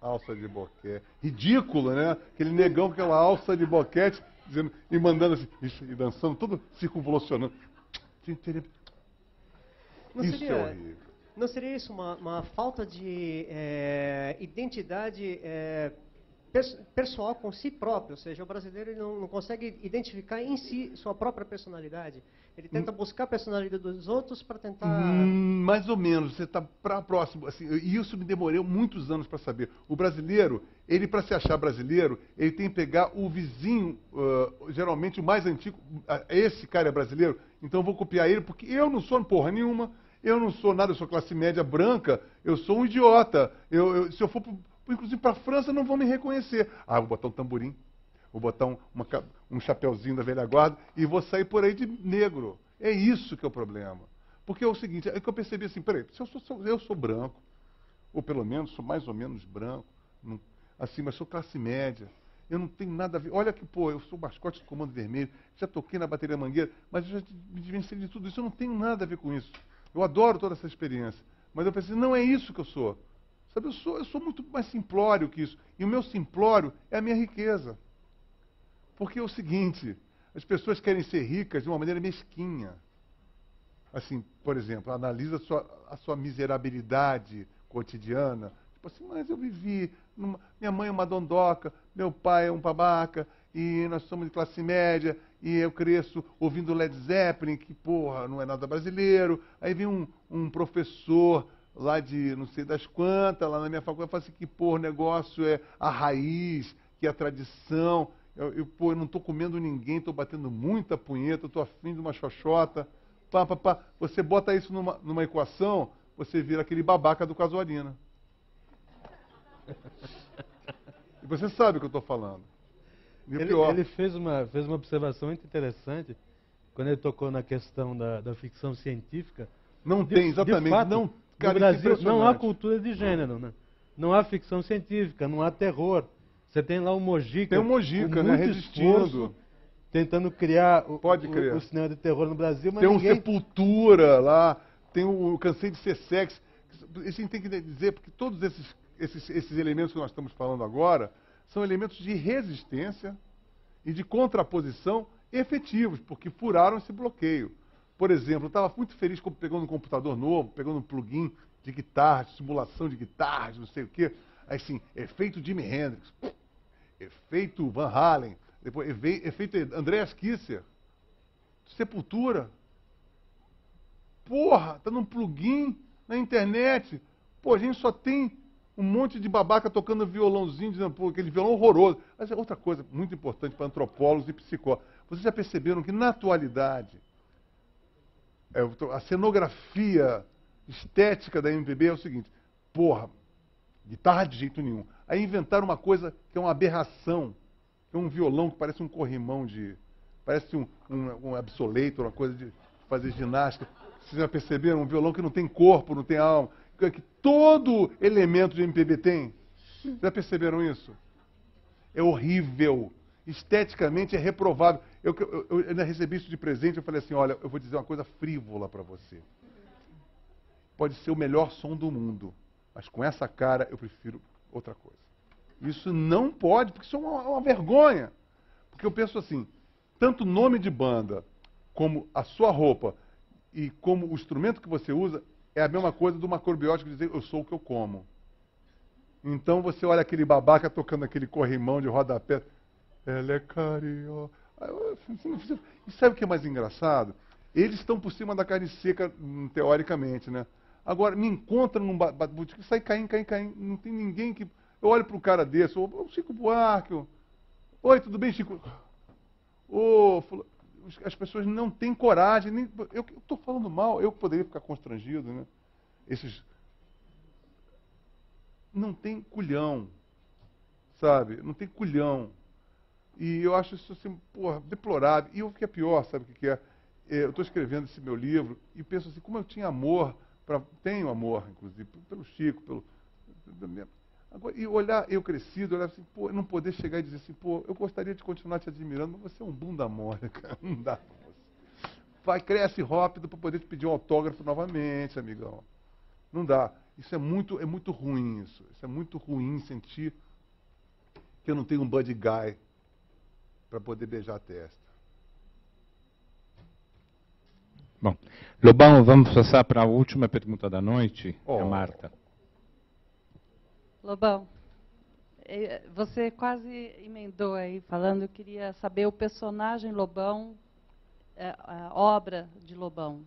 Alça de boquete. Ridículo, né? Aquele negão com aquela alça de boquete, dizendo, e mandando assim, e dançando, todo circunvolucionando. Isso é horrível. Não seria isso uma falta de identidade pessoal com si próprio? Ou seja, o brasileiro ele não consegue identificar em si sua própria personalidade. Ele tenta buscar a personalidade dos outros para tentar... Mais ou menos, você está próximo. Assim, e isso me demorou muitos anos para saber. O brasileiro, ele para se achar brasileiro, ele tem que pegar o vizinho, geralmente o mais antigo. Esse cara é brasileiro, então eu vou copiar ele, porque eu não sou porra nenhuma. Eu não sou nada, eu sou classe média branca, eu sou um idiota. Se eu for, inclusive, para a França, não vão me reconhecer. Vou botar um tamborim, vou botar um chapeuzinho da velha guarda e vou sair por aí de negro. É isso que é o problema. Porque é o seguinte, é que eu percebi assim, peraí, se eu sou branco, ou pelo menos sou mais ou menos branco, assim, mas sou classe média, eu não tenho nada a ver. Olha que, eu sou mascote do Comando Vermelho, já toquei na bateria Mangueira, mas eu já me desvencilhei de tudo isso, eu não tenho nada a ver com isso. Eu adoro toda essa experiência. Mas eu pensei, não é isso que eu sou. Sabe, eu sou muito mais simplório que isso. E o meu simplório é a minha riqueza. Porque é o seguinte, as pessoas querem ser ricas de uma maneira mesquinha. Assim, por exemplo, analisa a sua miserabilidade cotidiana. Tipo assim, mas eu vivi, minha mãe é uma dondoca, meu pai é um babaca, e nós somos de classe média, e eu cresço ouvindo Led Zeppelin, que, não é nada brasileiro. Aí vem um professor lá de não sei das quantas, lá na minha faculdade, fala assim que, o negócio é a raiz, que é a tradição. Eu não estou comendo ninguém, estou batendo muita punheta, estou afim de uma xoxota. Você bota isso numa equação, você vira aquele babaca do Casuarina. E você sabe o que eu estou falando. Ele fez uma observação muito interessante quando ele tocou na questão da ficção científica. Não tem, exatamente. Fato, no Brasil não há cultura de gênero, né? Não há ficção científica, não há terror. Você tem lá o Mojica. Tem o Mojica, né? Resistindo. Tentando criar o cinema de terror no Brasil, mas tem Sepultura lá, tem o Cansei de Ser Sexy. A gente tem que dizer, porque todos esses elementos que nós estamos falando agora são elementos de resistência e de contraposição efetivos, porque furaram esse bloqueio. Por exemplo, eu estava muito feliz pegando um computador novo, pegando um plugin de guitarra, de simulação de guitarras, não sei o quê. Aí sim, efeito Jimi Hendrix, efeito Van Halen, depois efeito Andreas Kisser, Sepultura. Tá num plugin na internet. Pô, a gente só tem um monte de babaca tocando violãozinho, dizendo, pô, aquele violão horroroso. Mas é outra coisa muito importante para antropólogos e psicólogos. Vocês já perceberam que, na atualidade, a cenografia estética da MPB é o seguinte, porra, guitarra de jeito nenhum. Aí inventaram uma coisa que é uma aberração, que é um violão que parece um corrimão parece um absolator, uma coisa de fazer ginástica. Vocês já perceberam? Um violão que não tem corpo, não tem alma, que todo elemento de MPB tem. Já perceberam isso? É horrível. Esteticamente é reprovável. Eu ainda recebi isso de presente, eu falei assim, olha, eu vou dizer uma coisa frívola para você. Pode ser o melhor som do mundo, mas com essa cara eu prefiro outra coisa. Isso não pode, porque isso é uma vergonha. Porque eu penso assim, tanto o nome de banda, como a sua roupa, e como o instrumento que você usa, é a mesma coisa do macrobiótico dizer, eu sou o que eu como. Então você olha aquele babaca tocando aquele corrimão de rodapé, ela é carioca. E sabe o que é mais engraçado? Eles estão por cima da carne seca, teoricamente, né? Agora, me encontram num boteco, sai caindo. Não tem ninguém que... Eu olho para um cara desse, o Chico Buarque, oi, tudo bem, Chico? As pessoas não têm coragem, eu estou falando mal, eu poderia ficar constrangido, né? Esses... Não tem culhão, sabe? Não tem culhão. E eu acho isso assim, porra, deplorável. E o que é pior, sabe o que é? Eu estou escrevendo esse meu livro e penso assim, como eu tinha amor, tenho amor, inclusive, pelo Chico, Agora, e olhar eu crescido, olhar assim, pô, não poder chegar e dizer assim, pô, eu gostaria de continuar te admirando, mas você é um bunda mole, cara, não dá pra você. Cresce rápido para poder te pedir um autógrafo novamente, amigão. Não dá. Isso é muito ruim, isso. Isso é muito ruim sentir que eu não tenho um buddy guy para poder beijar a testa. Bom, Lobão, vamos passar para a última pergunta da noite, a Marta. Lobão, você quase emendou aí falando, eu queria saber o personagem Lobão, a obra de Lobão,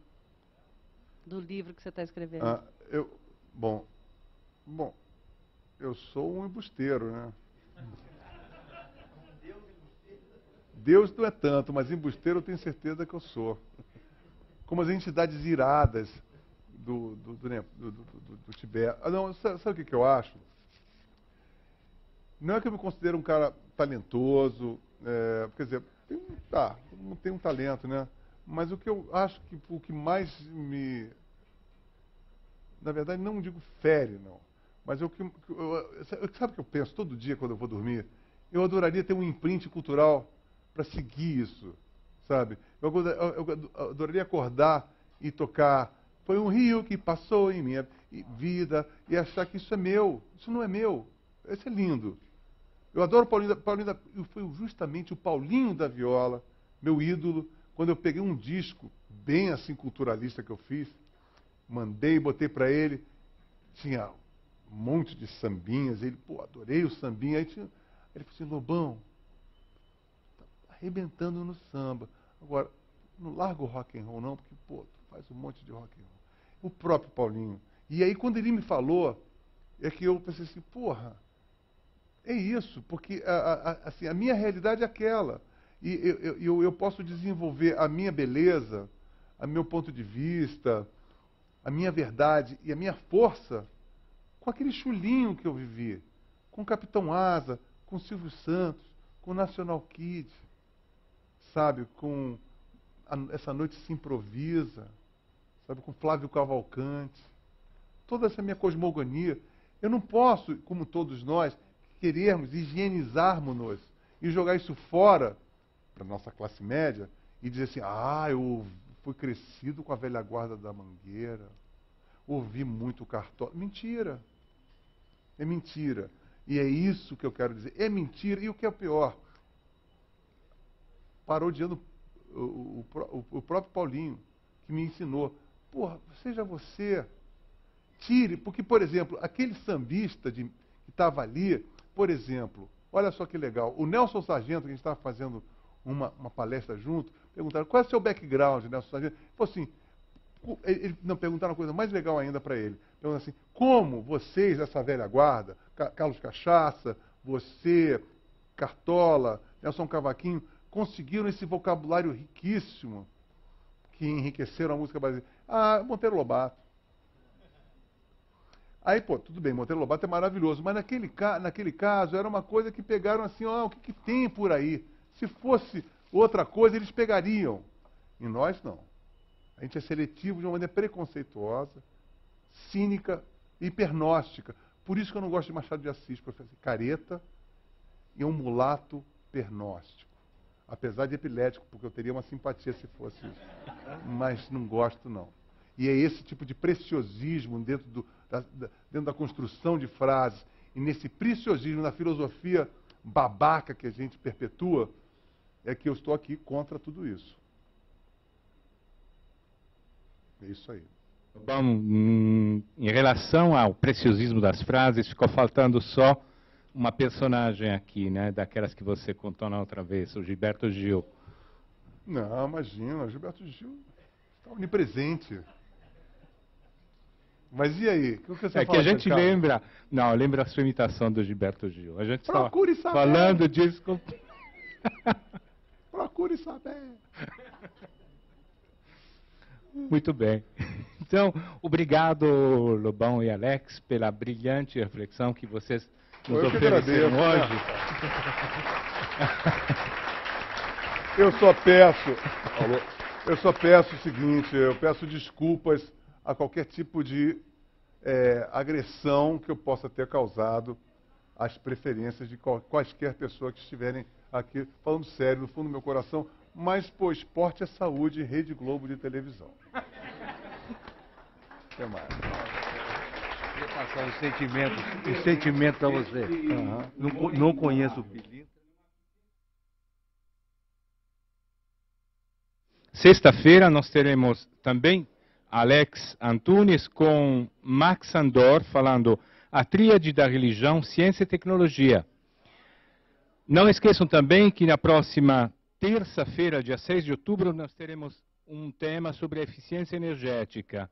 do livro que você está escrevendo. Bom, eu sou um embusteiro, né? Deus não é tanto, mas embusteiro eu tenho certeza que eu sou. Como as entidades iradas do Tibete. Não, sabe o que eu acho? Não é que eu me considero um cara talentoso, quer dizer, não tem um talento, né? Mas o que eu acho que o que mais me... Na verdade, não digo fere, não. Mas sabe o que eu penso todo dia quando eu vou dormir? Eu adoraria ter um imprint cultural para seguir isso, sabe? Eu adoraria acordar e tocar Foi um rio que passou em minha vida e achar que isso é meu. Isso não é meu. Isso é lindo. Eu adoro Paulinho foi justamente o Paulinho da Viola, meu ídolo, quando eu peguei um disco bem assim culturalista que eu fiz, mandei, botei para ele, tinha um monte de sambinhas, ele, pô, adorei o sambinha, ele falou assim, Lobão, tá arrebentando no samba. Agora, não larga o rock and roll não, porque, pô, tu faz um monte de rock and roll. O próprio Paulinho. E aí, quando ele me falou, é que eu pensei assim, porra, é isso, porque assim, a minha realidade é aquela. E eu posso desenvolver a minha beleza, o meu ponto de vista, a minha verdade e a minha força com aquele chulinho que eu vivi, com o Capitão Asa, com o Silvio Santos, com o National Kid, sabe, com Essa Noite Se Improvisa, sabe, com Flávio Cavalcante, toda essa minha cosmogonia. Eu não posso, como todos nós, querermos higienizarmos-nos e jogar isso fora para a nossa classe média e dizer assim, eu fui crescido com a velha guarda da Mangueira, ouvi muito Cartola. Mentira. É mentira. E é isso que eu quero dizer. É mentira. E o que é o pior? Parodiando o próprio Paulinho, que me ensinou. Porra, seja você. Tire, porque, por exemplo, aquele sambista que estava ali, por exemplo, olha só que legal, o Nelson Sargento, que a gente estava fazendo uma palestra junto, perguntaram, qual é o seu background, Nelson Sargento? Ele falou assim, Não, perguntaram uma coisa mais legal ainda para ele. Perguntaram assim, como vocês, essa velha guarda, Carlos Cachaça, você, Cartola, Nelson Cavaquinho, conseguiram esse vocabulário riquíssimo que enriqueceram a música brasileira? Ah, Monteiro Lobato. Aí, pô, tudo bem, Monteiro Lobato é maravilhoso, mas naquele caso era uma coisa que pegaram assim, o que tem por aí? Se fosse outra coisa, eles pegariam. E nós não. A gente é seletivo de uma maneira preconceituosa, cínica e hipernóstica. Por isso que eu não gosto de Machado de Assis, professor. Careta e um mulato pernóstico. Apesar de epilético, porque eu teria uma simpatia se fosse isso. Mas não gosto, não. E é esse tipo de preciosismo dentro da construção de frases, e nesse preciosismo, na filosofia babaca que a gente perpetua, é que eu estou aqui contra tudo isso. É isso aí. Bom, em relação ao preciosismo das frases, ficou faltando só uma personagem aqui, né, daquelas que você contou na outra vez, o Gilberto Gil. Não, imagina, o Gilberto Gil está onipresente. Mas e aí? O que você fala, que a gente Carlos? lembra... Não, lembra a sua imitação do Gilberto Gil. A gente estava Procure saber. falando disso... Procure saber. Muito bem. Então, obrigado, Lobão e Alex, pela brilhante reflexão que vocês nos ofereceram hoje. Eu só peço o seguinte, eu peço desculpas a qualquer tipo de agressão que eu possa ter causado às preferências de quaisquer pessoa que estiverem aqui, falando sério, no fundo do meu coração, mas, pô, esporte é saúde, Rede Globo de televisão. O que mais? Queria passar um sentimento para você. Não conheço o Pilintra. Sexta-feira nós teremos também Alex Antunes com Max Andor falando a tríade da religião, ciência e tecnologia. Não esqueçam também que na próxima terça-feira, dia 6 de outubro, nós teremos um tema sobre a eficiência energética,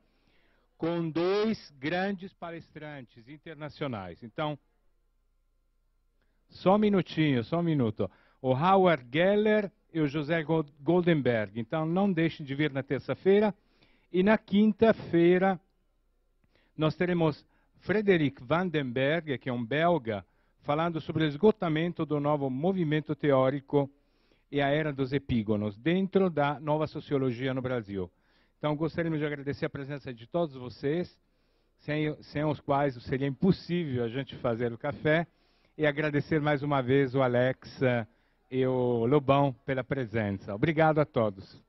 com 2 grandes palestrantes internacionais. Então, só um minuto. O Howard Geller e o José Goldenberg. Então, não deixem de vir na terça-feira. E na quinta-feira, nós teremos Frederic Vandenberg, que é um belga, falando sobre o esgotamento do novo movimento teórico e a era dos epígonos, dentro da nova sociologia no Brasil. Então, gostaríamos de agradecer a presença de todos vocês, sem os quais seria impossível a gente fazer o café, e agradecer mais uma vez o Alex e o Lobão pela presença. Obrigado a todos.